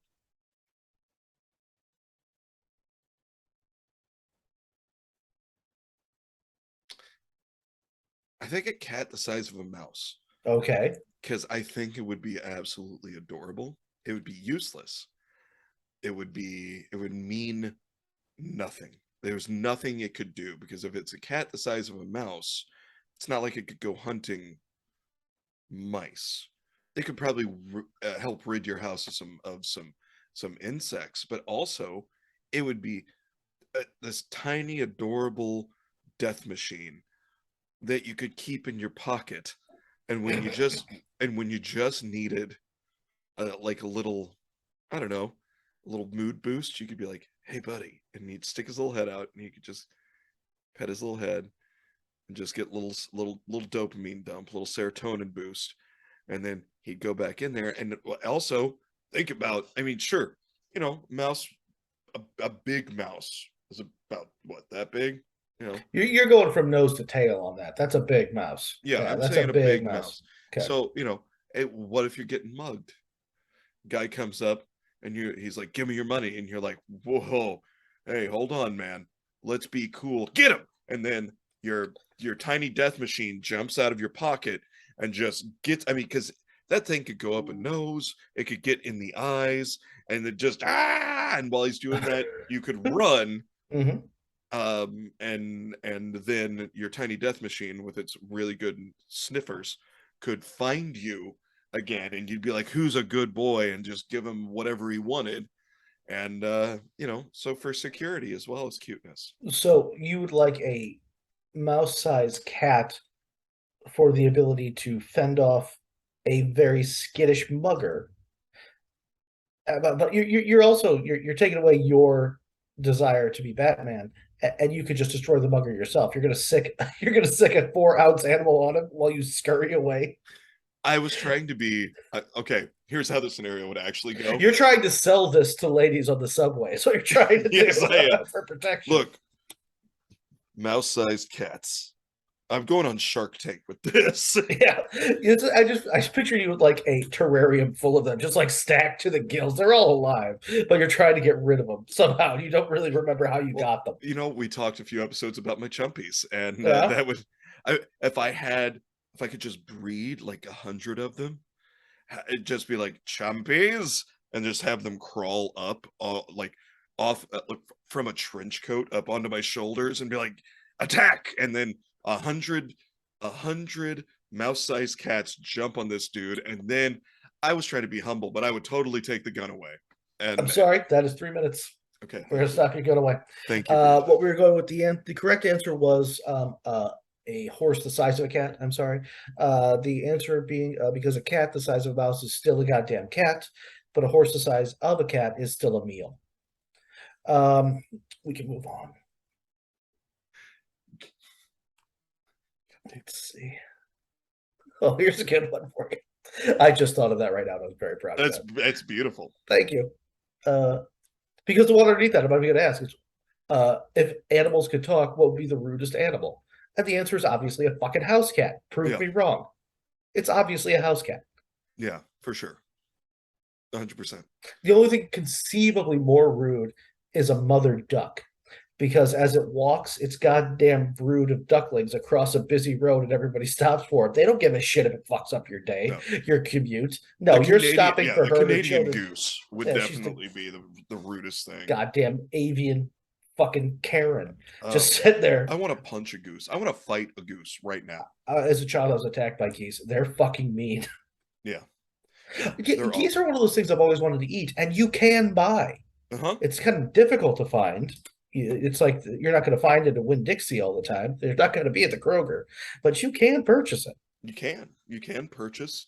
I think a cat the size of a mouse Okay. because I think it would be absolutely adorable. It would be useless. It would mean nothing. There's nothing it could do because if it's a cat the size of a mouse, it's not like it could go hunting mice. they could probably help rid your house of some insects, but also it would be this tiny adorable death machine that you could keep in your pocket, and when you just needed like a little, I don't know, a little mood boost, you could be like, "Hey, buddy," and he'd stick his little head out, and you could just pet his little head and just get little dopamine dump, little serotonin boost, and then he'd go back in there. And also think about, I mean, sure, mouse, a big mouse is about what, that big, you know. You're going from nose to tail on that. That's a big mouse. Yeah, Yeah, I'm that's a saying a big big mouse. mouse. Okay. So what if you're getting mugged? Guy comes up and he's like, "Give me your money," and you're like, "Whoa, hey, hold on, man, let's be cool, get him." And then your tiny death machine jumps out of your pocket and just gets, I mean, because that thing could go up a nose, it could get in the eyes, and then just and while he's doing that, you could run, Hmm. and then your tiny death machine with its really good sniffers could find you again, and you'd be like, "Who's a good boy?" and just give him whatever he wanted. And so for security as well as cuteness. So you would like a mouse-sized cat for the ability to fend off a very skittish mugger. But you're also you're taking away your desire to be Batman, and you could just destroy the mugger yourself. You're gonna sick a 4 ounce animal on him while you scurry away. I was trying to be okay. Here's how the scenario would actually go. You're trying to sell this to ladies on the subway. So you're trying to Yes, I do am. for protection. Look, mouse-sized cats. I'm going on Shark Tank with this. Yeah, I just picture you with like a terrarium full of them, just like stacked to the gills. They're all alive, but you're trying to get rid of them somehow. You don't really remember how you Well, got them. we talked a few episodes about my chumpies, and Yeah. that would, if I could just breed like 100 of them, it'd just be like chumpies, and just have them crawl up, like off like, from a trench coat up onto my shoulders, and be like, attack, and then 100 mouse-sized cats jump on this dude, and then I was trying to be humble, but I would totally take the gun away. I'm And sorry, that is 3 minutes. okay, We're gonna thank you, stop you. Go away. thank you for your What time. we were going with the correct answer was a horse the size of a cat. I'm sorry. The answer being because a cat the size of a mouse is still a goddamn cat, but a horse the size of a cat is still a meal. Um, we can move on. Let's see. Oh, here's a good one for you. I just thought of that right now. I was very proud of That's beautiful. Thank you. Uh, because the one underneath that, I'm going to ask is, if animals could talk, what would be the rudest animal? And the answer is obviously a fucking house cat. Prove Yeah, me wrong. It's obviously a house cat. yeah, for sure, 100%. The only thing conceivably more rude is a mother duck. Because as it walks its goddamn brood of ducklings across a busy road and everybody stops for it. They don't give a shit if it fucks up your day, No, your commute. No, you're stopping for the her to Canadian children. goose would Yeah, she's the definitely be the rudest thing. goddamn avian fucking Karen. Just Oh, sitting there. I want to punch a goose. I want to fight a goose right now. As a child, I was attacked by geese. They're fucking mean. Yeah, yeah, they're Geese are awful. one of those things I've always wanted to eat, and you can buy. Uh-huh. It's kind of difficult to find. It's like you're not going to find it at Winn-Dixie all the time. They're not going to be at the Kroger, but you can purchase it. You can purchase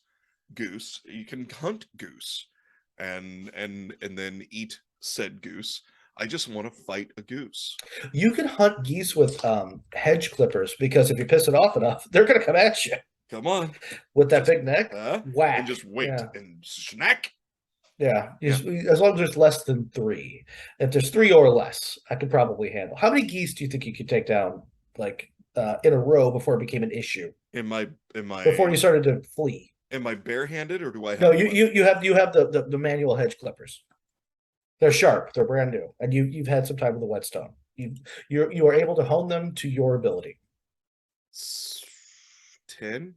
goose. You can hunt goose, and then eat said goose. I just want to fight a goose. You can hunt geese with hedge clippers because if you piss it off enough, they're going to come at you Come on, with that just big neck. and Whack. just wait Yeah. and snack. Yeah. Yeah, As long as there's less than three. If there's three or less, I could probably handle. How many geese do you think you could take down, like in a row before it became an issue? am I am Before you I started to flee? am I barehanded, or do I No, have a weapon? you have the manual hedge clippers. They're sharp. They're brand new, and you've had some time with the whetstone. You are able to hone them to your ability 10?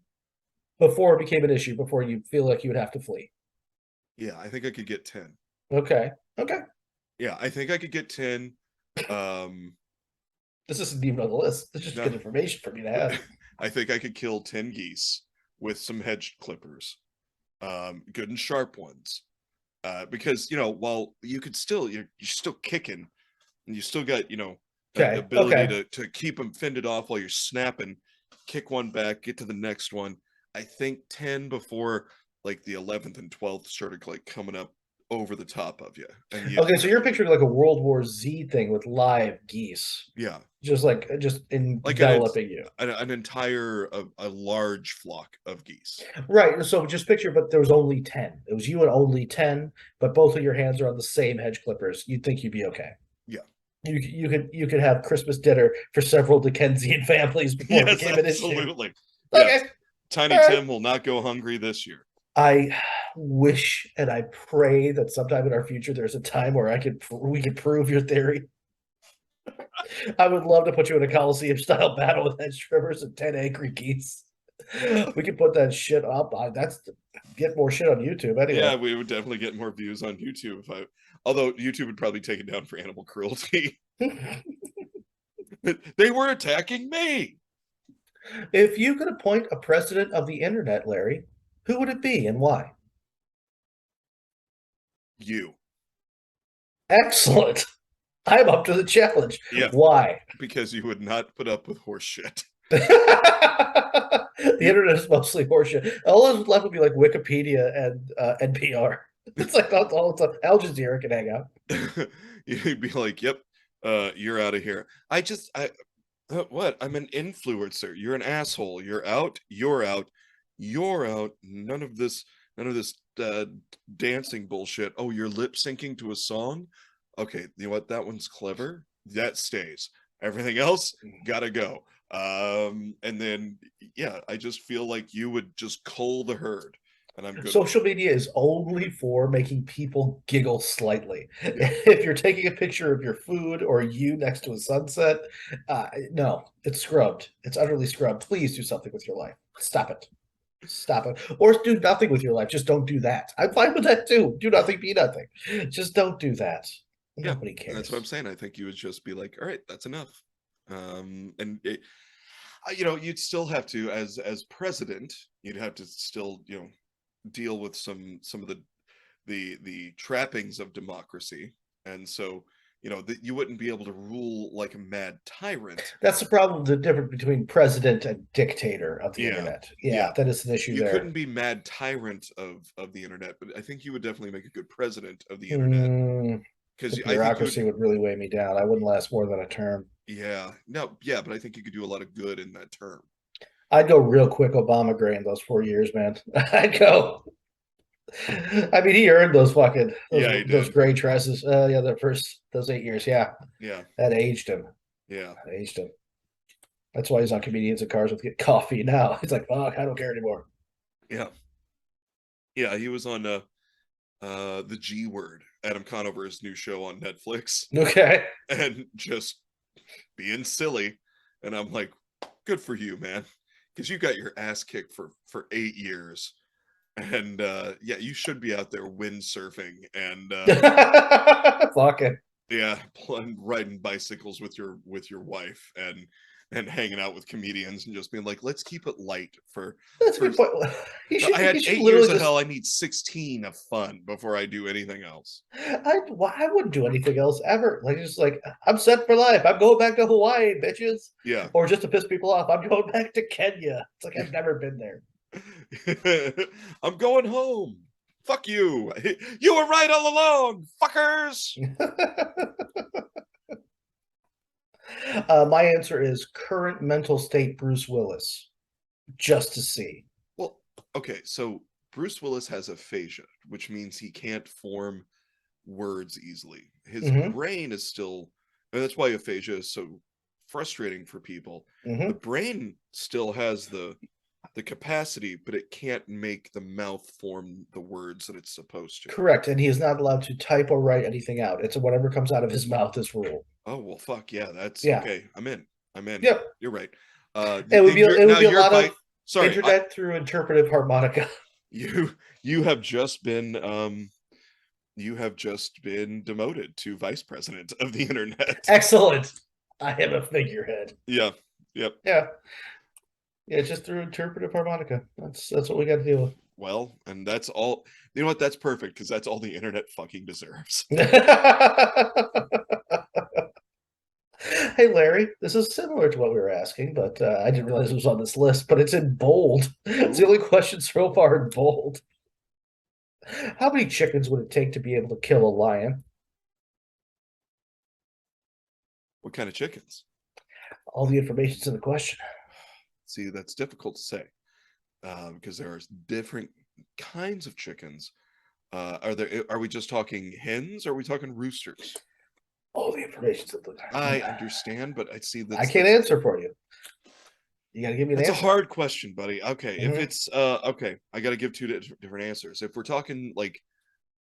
before it became an issue. Before you feel like you would have to flee. Yeah, I think I could get 10. Okay. Okay. Yeah, I think I could get 10. Um, This isn't even on the list. It's just no, good information for me to have. I think I could kill 10 geese with some hedge clippers. good and sharp ones. Because while you could still you're still kicking, and you still got Okay. ability Okay. to keep them fended off while you're snapping, kick one back, get to the next one. I think 10 before like the 11th and 12th started like coming up over the top of you, and you Okay. So you're picturing like a World War Z thing with live geese, yeah, just like enveloping you. an entire a large flock of geese. Right. So just picture, but there was only 10. It was you and only 10, but both of your hands are on the same hedge clippers. You'd think you'd be okay. Yeah. You could have Christmas dinner for several Dickensian families before it Yes, became an issue. absolutely. Okay. Yes. Tiny All right. Tim will not go hungry this year. I wish and I pray that sometime in our future there's a time where we could prove your theory. I would love to put you in a Coliseum style battle with hedge trimmers and 10 angry geese. We could put that shit up. Get more shit on YouTube Yeah, anyway. we would definitely get more views on YouTube although YouTube would probably take it down for animal cruelty. They were attacking me. If you could appoint a president of the internet, Larry, who would it be and why? You. Excellent. I'm up to the challenge. Yeah, Why? because you would not put up with horse shit. The You, internet is mostly horseshit. All that's left would be like Wikipedia and NPR. It's like all it's Al Jazeera can hang out. you'd be like, "Yep, you're out of here." What? I'm an influencer. You're an asshole. You're out. You're out. You're out. None of this dancing bullshit. Oh, you're lip syncing to a song? Okay, you know what? That one's clever. That stays. Everything else gotta go. And then yeah, I just feel like you would just cull the herd, and I'm good with Social it. media is only for making people giggle slightly. Yeah, If you're taking a picture of your food or you next to a sunset, no, it's scrubbed. It's utterly scrubbed. Please do something with your life. Stop it. Stop it. Or do nothing with your life. Just don't do that. I'm fine with that too. Do nothing, be nothing. Just don't do that. yeah, Nobody that's what I'm cares. saying. I think you would just be like, all right, that's enough. And you'd still have to, as president, you'd have to still, deal with some of the trappings of democracy, and so that you wouldn't be able to rule like a mad tyrant. That's the problem, the difference between president and dictator of the Yeah, internet. yeah. Yeah, that is an issue You couldn't there. be mad tyrant of the internet, but I think you would definitely make a good president of the internet Mm, the because I think you would. bureaucracy would really weigh me down. I wouldn't last more than a term. Yeah, no, yeah, but I think you could do a lot of good in that term. I'd go real quick Obama gray in those 4 years, man. I'd go. I mean, he earned those fucking Yeah, he those did. gray tresses. Yeah, the first those 8 years. Yeah, Yeah, that aged him. yeah, That aged him. That's why he's on comedians and cars with get coffee now. He's like, fuck, I don't care anymore. yeah, yeah. He was on the G Word, Adam Conover's new show on Netflix, Okay. and just being silly. And I'm like, good for you, man, because you got your ass kicked for 8 years, and yeah, you should be out there windsurfing and Fuck it. yeah, riding bicycles with your wife and hanging out with comedians and just being like, let's keep it light That's a for good point. He I should had he should 8 years literally of just hell. I need 16 of fun before I do anything else. I wouldn't do anything else ever. Like just like I'm set for life. I'm going back to Hawaii, bitches. Yeah. Or just to piss people off, I'm going back to Kenya. It's like I've never been there. I'm going home. Fuck you. You were right all along, fuckers. My answer is current mental state Bruce Willis, just to see. Well, okay, so Bruce Willis has aphasia, which means he can't form words easily. His Hmm. brain is still, and that's why aphasia is so frustrating for people. The Hmm. brain still has the capacity, but it can't make the mouth form the words that it's supposed to. Correct. And he is not allowed to type or write anything out. It's whatever comes out of his mouth is rule. Oh well, fuck yeah, that's Yeah. okay. I'm in. I'm in. Yep. You're right. It would be You're it would now be a you're lot by. of Sorry, internet through interpretive harmonica. you you have just been you have just been demoted to vice president of the internet. Excellent. I am a figurehead. Yeah. Yep. Yeah. Yeah, just through interpretive harmonica. That's what we got to deal with. Well, and that's all. You know what? That's perfect because that's all the internet fucking deserves. Hey Larry, this is similar to what we were asking, but I didn't realize it was on this list, but it's in bold. It's the Ooh, only question so far in bold. How many chickens would it take to be able to kill a lion? what kind of chickens? All the information's in the question. See, that's difficult to say because there are different kinds of chickens. Are we just talking hens or are we talking roosters? All the information's in the. I understand, but I see I that's can't that's answer for you. You got to give me an that's a answer. hard question, buddy. Okay, if Hmm. it's okay, I got to give two different answers. If we're talking like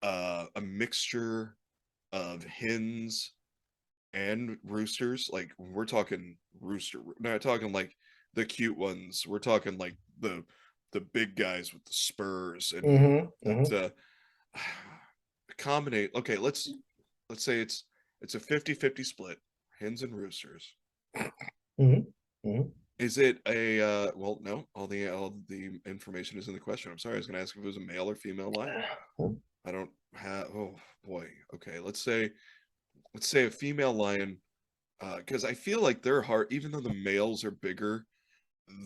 a mixture of hens and roosters, like we're talking rooster, we're not talking like the cute ones. We're talking like the big guys with the spurs and Hmm. that Hmm. combinate. Okay, let's say it's a 50-50 split, hens and roosters. Hmm. Hmm. Is it a well, no, all the information is in the question. I'm sorry, I was gonna ask if it was a male or female lion. I don't have, oh boy. Okay, let's say a female lion, because I feel like they're hard, even though the males are bigger,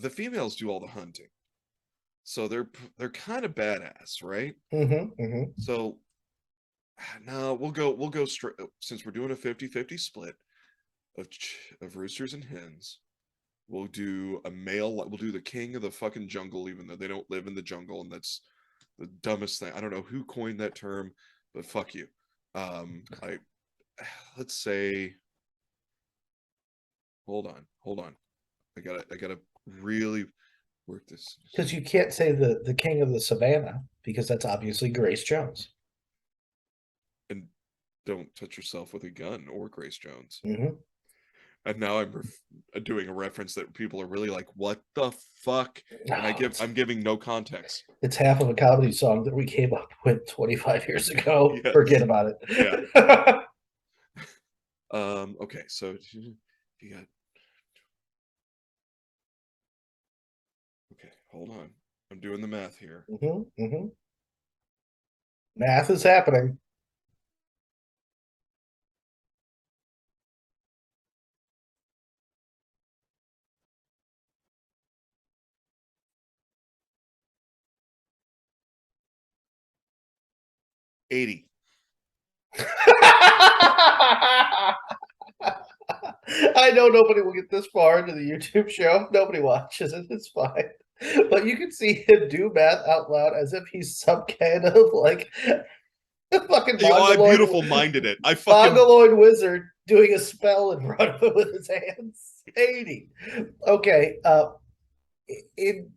the females do all the hunting. So they're kind of badass, right? Hmm. Hmm. So no, we'll go straight since we're doing a 50-50 split of roosters and hens. We'll do a male. We'll do the king of the fucking jungle, even though they don't live in the jungle, and that's the dumbest thing. I don't know who coined that term, but fuck you. I let's say, hold on. I gotta really work this. Because you can't say the king of the savannah because that's obviously Grace Jones. And don't touch yourself with a gun or Grace Jones. Hmm. And now doing a reference that people are really like, what the fuck? And Oh, I'm giving no context. it's half of a comedy song that we came up with 25 years ago. Forget Yes. about Yeah. it. Okay, so you got okay, hold on. I'm doing the math here. Hmm. Hmm. Math is happening. 80. I know nobody will get this far into the YouTube show. Nobody watches it. It's fine. But you can see him do math out loud as if he's some kind of like fucking Oh, I mongoloid beautiful minded it. I fucking mongoloid wizard doing a spell in front of him with his hands. 80. Okay. In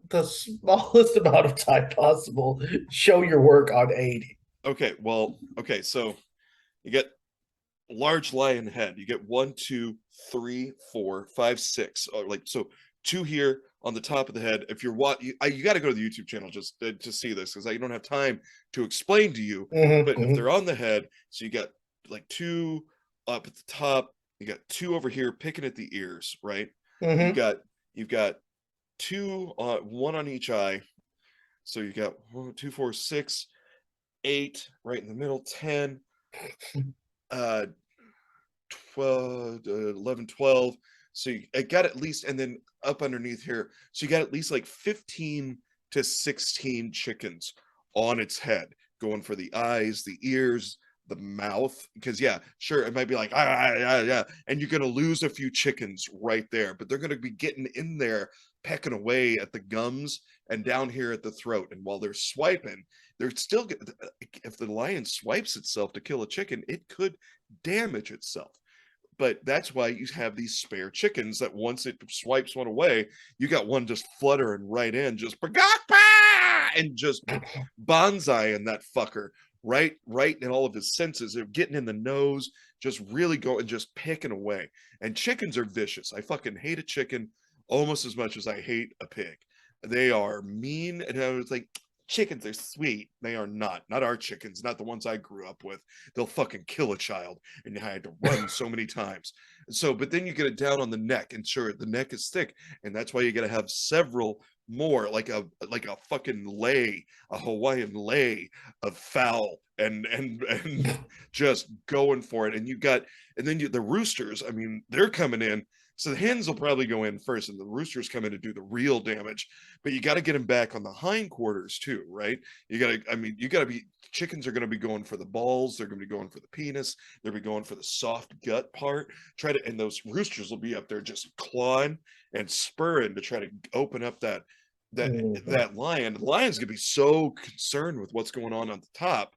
the smallest amount of time possible, show your work on 80. okay, well, okay, so you get large lion head. You get one, two, three, four, five, six. Like so, two here on the top of the head. If you're you got to go to the YouTube channel just to see this because I don't have time to explain to you. But if Hmm. they're on the head, so you got like two up at the top. You got two over here picking at the ears, right? You've Hmm. got you've got two one on each eye. So you got one, two, four, six, eight right in the middle, 10, uh 12, 11, 12. So I got at least, and then up underneath here, so you got at least like 15 to 16 chickens on its head, going for the eyes, the ears, the mouth. Because yeah, sure, it might be like yeah, and you're gonna lose a few chickens right there, but they're gonna be getting in there, pecking away at the gums and down here at the throat. And while they're swiping, they're still if the lion swipes itself to kill a chicken, it could damage itself. But that's why you have these spare chickens that once it swipes one away, you got one just fluttering right in, just and just bonsai in that fucker, right in all of his senses. They're getting in the nose, just really going, just picking away. And chickens are vicious. I fucking hate a chicken almost as much as I hate a pig. They are mean, and I was like, chickens are sweet. They are not our chickens, not the ones I grew up with. They'll fucking kill a child, and I had to run so many times. So, but then you get it down on the neck, and sure, the neck is thick, and that's why you got to have several more like a fucking lay, a Hawaiian lay of fowl and just going for it. And you got and then the roosters, I mean, they're coming in. So the hens will probably go in first, and the roosters come in to do the real damage. But you got to get them back on the hindquarters too, right? You got to, I mean, you got to be. Chickens are going to be going for the balls. They're going to be going for the penis. They're going to be going for the soft gut part. Try to, and those roosters will be up there just clawing and spurring to try to open up that Mhm. that lion. The lion's going to be so concerned with what's going on the top.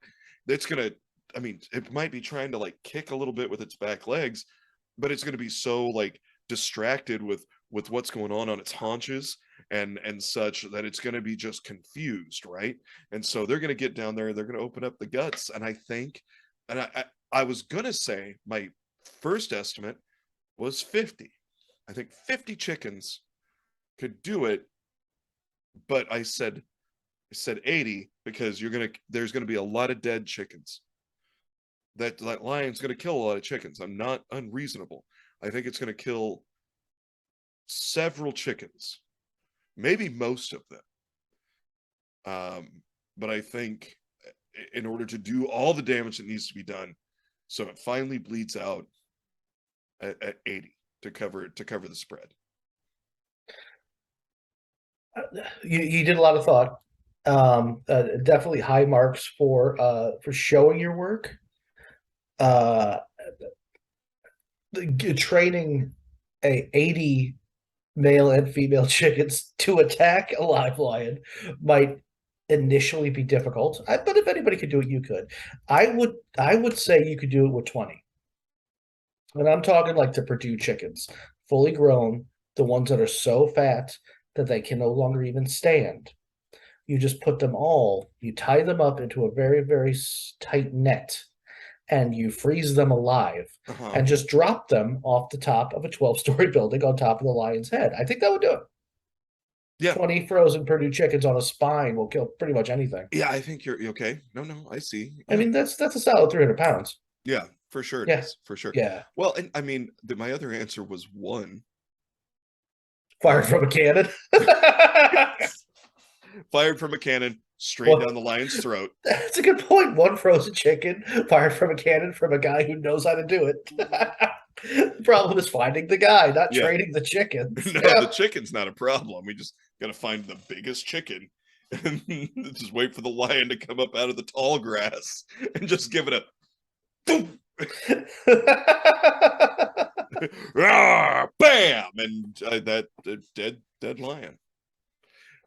That's going to, I mean, it might be trying to like kick a little bit with its back legs, but it's going to be so like distracted with what's going on its haunches and such that it's going to be just confused, right? And so they're going to get down there, they're going to open up the guts, and I think, and I was going to say my first estimate was 50. I think 50 chickens could do it, but I said 80 because there's gonna be a lot of dead chickens. That lion's gonna kill a lot of chickens. I'm not unreasonable. I think it's gonna kill several chickens, maybe most of them. But I think in order to do all the damage that needs to be done, so it finally bleeds out at 80 to cover the spread. You did a lot of thought. Definitely high marks for showing your work. Uh, training a 80 male and female chickens to attack a live lion might initially be difficult. But if anybody could do it, you could. I would say you could do it with 20. And I'm talking like the Purdue chickens, fully grown, the ones that are so fat that they can no longer even stand. You just put them all, you tie them up into a very, very tight net, and you freeze them alive Uh-huh. and just drop them off the top of a 12-story building on top of the lion's head. I think that would do it. Yeah. 20 frozen Purdue chickens on a spine will kill pretty much anything. Yeah, I think you're okay. No, I see. I Yeah. mean, that's a solid 300 pounds. Yeah, for sure it Yeah. is. For sure. Yeah. Well, and I mean, my other answer was one. Fired from a cannon. Fired from a cannon straight Well, down the lion's throat. that's a good point. One frozen chicken fired from a cannon from a guy who knows how to do it. The problem is finding the guy, not Yeah. training the chickens. No, Yeah. the chicken's not a problem. We just got to find the biggest chicken and just wait for the lion to come up out of the tall grass and just give it a boom, bam, and that dead lion.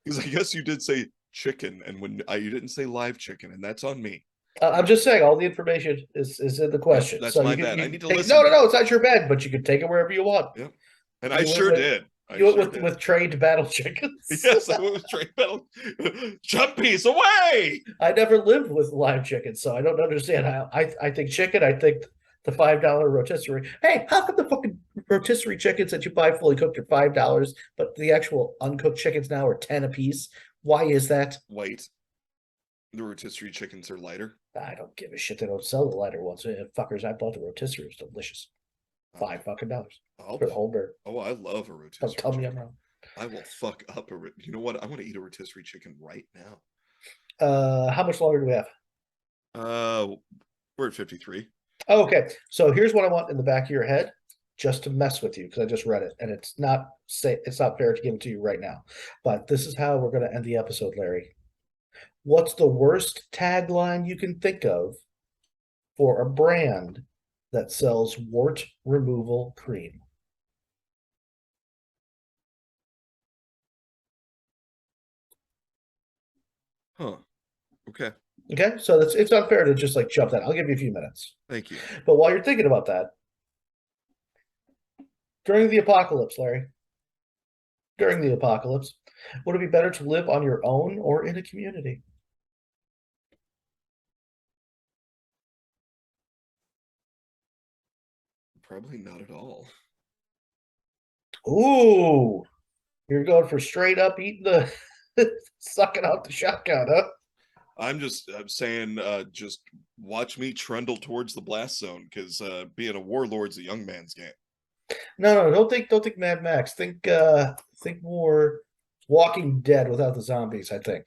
Because I guess you did say chicken, and when you didn't say live chicken, and that's on me. I'm just saying, all the information is in the Yep, question. that's So my you can bad. I you need to take, listen. no, it's not your bed, but you can take it wherever you want. Yep, and I You went sure with did. I you went sure with did. with trained battle chickens. Yes, I went with train battle. Jump piece away. I never lived with live chickens, so I don't understand how. I think chicken. I think the $5 rotisserie. Hey, how come the fucking rotisserie chickens that you buy fully cooked are $5, but the actual uncooked chickens now are 10 a piece? Why is that? White. The rotisserie chickens are lighter. I don't give a shit. They don't sell the lighter ones. Fuckers, I bought the rotisserie. It was delicious. $5 for the whole bird. Oh, I love a Don't rotisserie tell me I'm chicken. wrong. I will fuck up you know what? I want to eat a rotisserie chicken right now. How much longer do we have? We're at 53. Oh, okay. So here's what I want in the back of your head, just to mess with you, because I just read it, and it's not fair to give it to you right now. But this is how we're going to end the episode, Larry. What's the worst tagline you can think of for a brand that sells wart removal cream? Huh. Okay. Okay, so it's unfair to just like jump that. I'll give you a few minutes. Thank you. But while you're thinking about that, during the apocalypse, Larry, during the apocalypse, would it be better to live on your own or in a community? Probably not at all. Ooh, you're going for straight up eating the sucking out the shotgun, huh? I'm saying, just watch me trundle towards the blast zone because being a warlord's a young man's game. No, don't think Mad Max. Think more Walking Dead without the zombies, I think.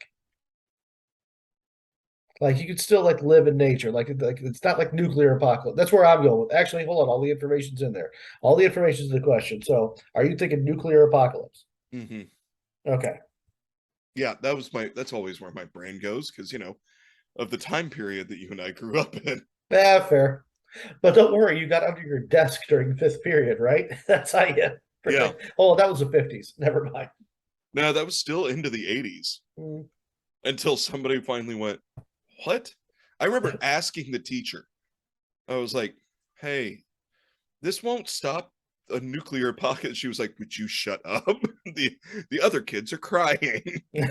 Like you could still like live in nature. Like it's not like nuclear apocalypse. That's where I'm going with. Actually, hold on. All the information's in there. All the information's in the question. So, are you thinking nuclear apocalypse? Hmm. Okay. Yeah, that's always where my brain goes because of the time period that you and I grew up in. Fair. But don't worry, you got under your desk during the fifth period, right? That's how you. Yeah. Oh, that was the 50s. Never mind. No, that was still into the 80s Mm. until somebody finally went, "What?" I remember asking the teacher. I was like, "Hey, this won't stop a nuclear apocalypse." She was like, "Would you shut up? The other kids are crying." All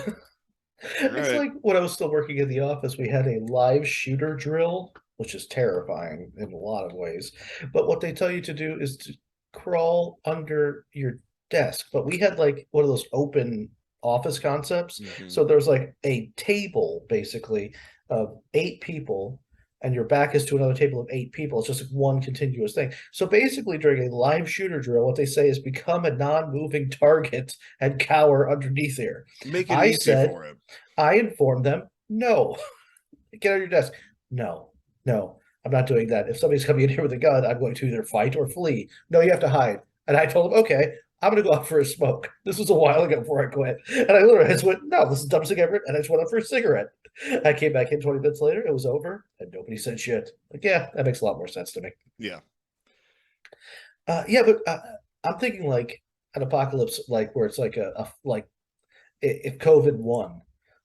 It's right. like when I was still working in the office, we had a live shooter drill, which is terrifying in a lot of ways. But what they tell you to do is to crawl under your desk. But we had like one of those open office concepts. Hmm. So there's like a table basically of 8 people, and your back is to another table of 8 people. It's just like one continuous thing. So basically, during a live shooter drill, what they say is become a non-moving target and cower underneath here. Make it I easy said, for him. I informed them, no, get on your desk. No, no, I'm not doing that. If somebody's coming in here with a gun, I'm going to either fight or flee. No, you have to hide. And I told them, okay, I'm going to go out for a smoke. This was a while ago before I quit. And I literally just went, no, this is the dumbest thing ever. And I just went out for a cigarette. I came back in 20 minutes later. It was over and nobody said shit. Like, yeah, that makes a lot more sense to me. Yeah. Yeah, but I'm thinking like an apocalypse, like where it's like like if COVID won,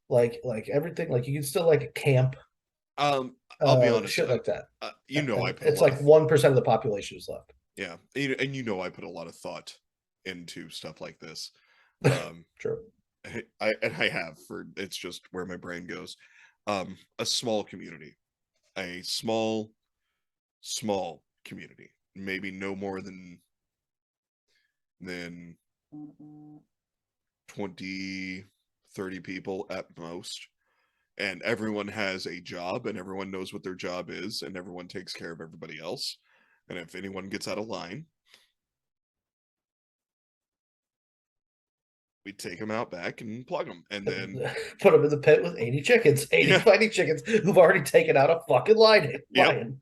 like everything, like you can still like camp, I'll be honest. shit like that. I And put a it's lot like of 1% of the population is left. yeah, and I put a lot of thought into stuff like this. Um, True. I have for it's just where my brain goes. A small community, a small community, maybe no more than 20, 30 people at most. And everyone has a job and everyone knows what their job is and everyone takes care of everybody else. And if anyone gets out of line, we take them out back and plug them. And then, Put them in the pit with 80 chickens, 80 yeah, fighting chickens who've already taken out a fucking yep, lion.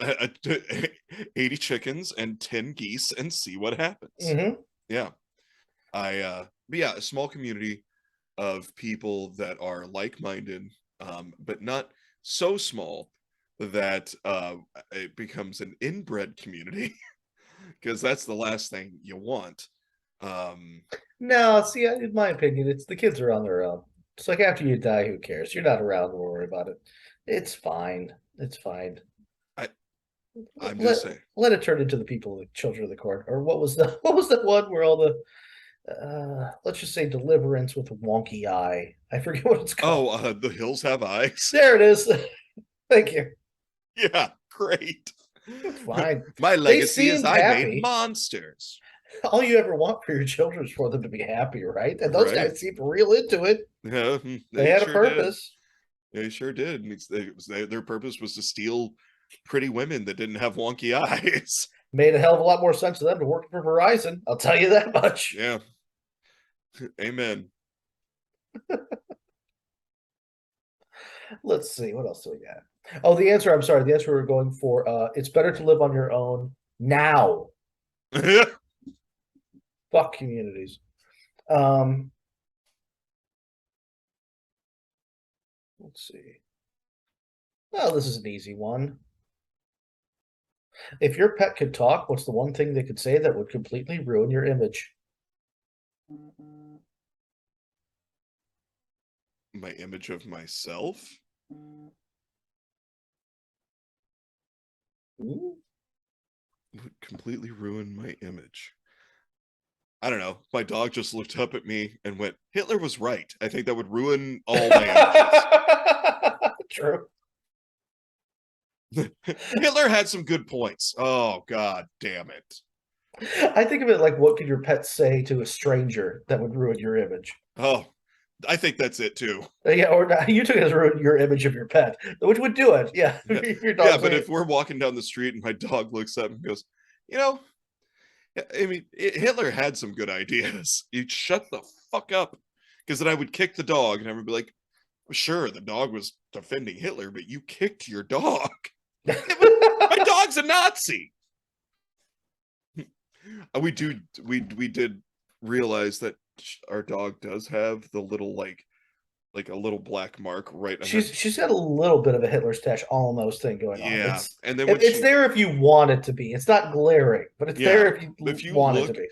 80 chickens and 10 geese and see what happens. Mm-hmm. Yeah. But yeah, a small community of people that are like-minded, but not so small that it becomes an inbred community because that's the last thing you want. Um, No, see, in my opinion, it's the kids are on their own. It's like after you die, who cares? You're not around to worry about it. It's fine. It's fine. I I'm Let just saying. let it turn into the people, the children of the court. Or what was the what was the one where all the let's just say Deliverance with a wonky eye. I forget what it's called. Oh, the hills have eyes. There it is. Thank you. Yeah, great. It's fine. My They legacy is seemed I made happy. monsters. All you ever want for your children is for them to be happy, right? And those Right. guys seemed real into it. Yeah, They they had a sure did. purpose. They sure did. And their purpose was to steal pretty women that didn't have wonky eyes. Made a hell of a lot more sense to them to work for Verizon. I'll tell you that much. Yeah. Amen. Let's see. What else do we got? Oh, the answer, I'm sorry. The answer we are going for it's better to live on your own now. Fuck communities. Um, let's see. Well, this is an easy one. If your pet could talk, what's the one thing they could say that would completely ruin your image? My image of myself Ooh. would completely ruin my image. I don't know. My dog just looked up at me and went, Hitler was right. I think that would ruin all my images. True. Hitler had some good points. Oh, God damn it. I think of it like what could your pet say to a stranger that would ruin your image? Oh, I think that's it too. Yeah, or not, you took it as ruin your image of your pet, which would do it. Yeah, Yeah, your yeah, dog's but like, if we're walking down the street and my dog looks up and goes, you know, I mean, Hitler had some good ideas. You shut the fuck up because then I would kick the dog, and I would be like, "Sure, the dog was defending Hitler, but you kicked your dog. My dog's a Nazi." We did realize that our dog does have the little like a little black mark right on her. She's got a little bit of a Hitler stash almost thing going on. Yeah, and then It's there if you want it to be. It's not glaring, but it's yeah, there if you if you want it to look, be.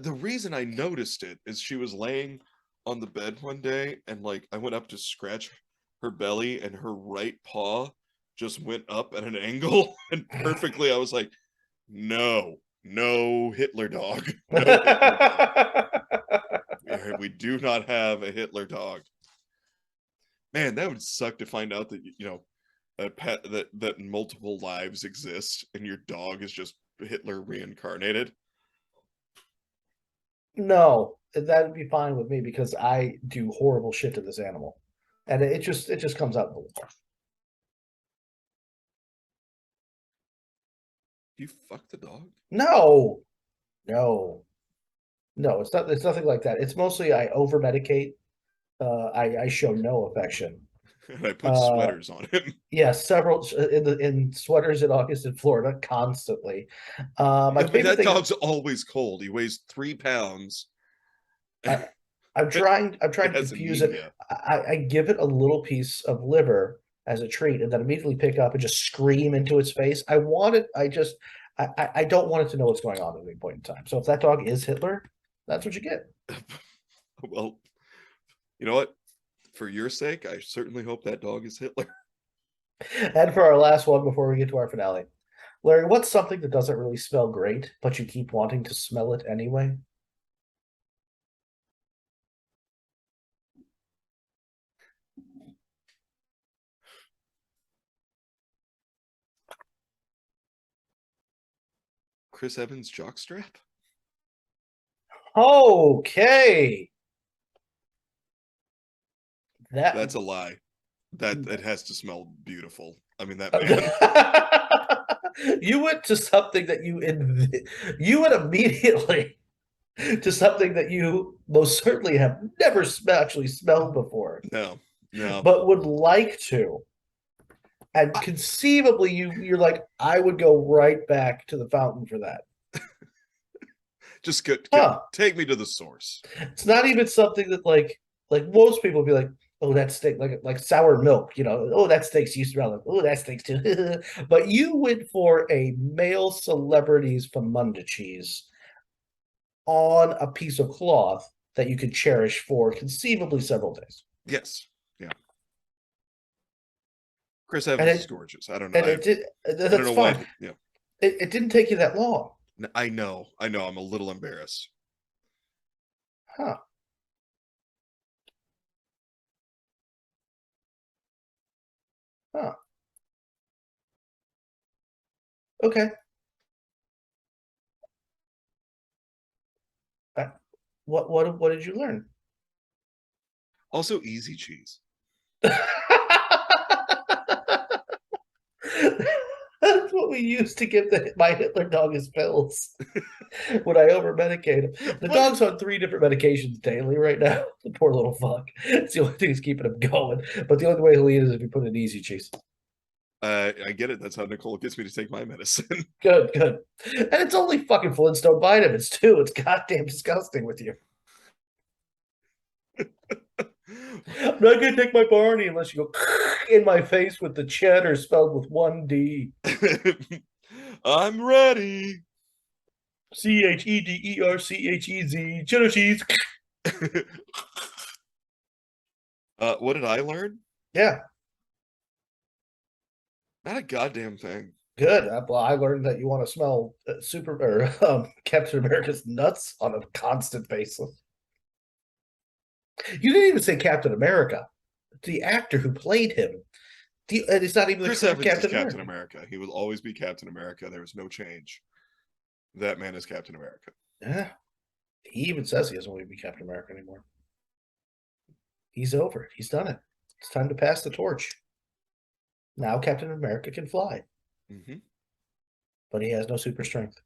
the reason I noticed it is she was laying on the bed one day, and like I went up to scratch her belly, and her right paw just went up at an angle, and perfectly, I was like, no, no Hitler dog, no Hitler dog. We do not have a Hitler dog. Man, that would suck to find out that a pet that multiple lives exist, and your dog is just Hitler reincarnated. No, that would be fine with me because I do horrible shit to this animal, and it just comes out in the water. You fuck the dog? No, no, no. It's not. It's nothing like that. It's mostly I over medicate. I show no affection. And I put Uh, sweaters on him. yeah, several in sweaters in August in Florida constantly. My I mean, favorite that thing. dog's always cold. He weighs 3 pounds. I, I'm trying. I'm trying It to has confuse it. anemia. I give it a little piece of liver as a treat, and then immediately pick up and just scream into its face. I want it. I don't want it to know what's going on at any point in time. So if that dog is Hitler, that's what you get. Well, you know what? For your sake, I certainly hope that dog is Hitler. And for our last one before we get to our finale, Larry, what's something that doesn't really smell great, but you keep wanting to smell it anyway? Chris Evans jockstrap? Okay. That That's a lie. That it has to smell beautiful. I mean, that man. you went to something that you went immediately to something that you most certainly have never actually smelled before, No, no. but would like to. And I, conceivably, you're like, I would go right back to the fountain for that. just Huh. take me to the source. It's not even something that like most people would be like, oh, that steak, like sour milk, oh, that steak's you smell it. Oh, that steak's too. But you went for a male celebrity's famunda cheese on a piece of cloth that you could cherish for conceivably several days. Yes. Yeah. Chris And Evans is it gorgeous. I don't know. and it did I don't that's know fine. why. Yeah. It didn't take you that long. I know. I know. I'm a little embarrassed. Huh. Huh. Okay. Uh, what did you learn? Also, easy cheese. That's what we used to give my Hitler dog his pills when I over medicate him. The What? dog's on 3 different medications daily right now. The poor little fuck. It's the only thing that's keeping him going. But the only way he'll eat is if you put in easy cheese. I get it. That's how Nicole gets me to take my medicine. Good, good. And it's only fucking Flintstone vitamins too. It's goddamn disgusting with you. I'm not gonna take my Barney unless you go in my face with the cheddar spelled with 1D. I'm ready. CHEDERCHEZ. Cheddar cheese. What did I learn? Yeah, Not a goddamn thing. good. Well, I learned that you want to smell Super or Captain America's nuts on a constant basis. You didn't even say Captain America. The actor who played him. And it's not even the Chris correct Evans is Captain Captain America. America. He will always be Captain America. There is no change. That man is Captain America. Yeah. He even says he doesn't want to be Captain America anymore. He's over it. He's done it. It's time to pass the torch. Now Captain America can fly, but he has no super strength.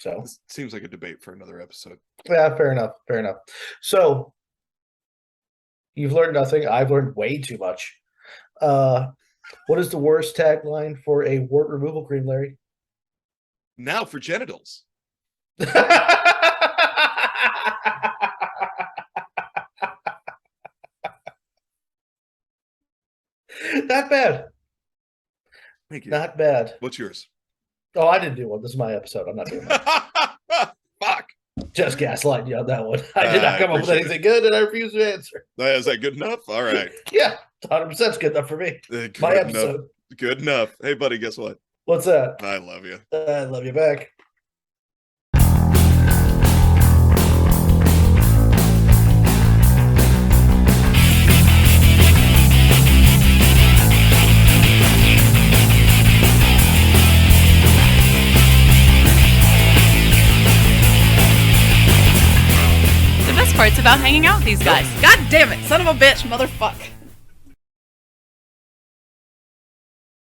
So This seems like a debate for another episode. yeah, fair enough. Fair enough. So you've learned nothing. I've learned way too much. What is the worst tagline for a wart removal cream, Larry? Now for genitals. Not bad. Thank you. Not bad. What's yours? Oh, I didn't do one. This is my episode. I'm not doing that. Fuck. Just gaslighting you on that one. I did not come up with anything good, and I refuse to answer. Is that good enough? All right. Yeah, 100% is good enough for me. Good My enough. episode. Good enough. Hey, buddy, guess what? What's that? I love you. I love you back. The best part's about hanging out with these guys. God damn it, son of a bitch, motherfucker.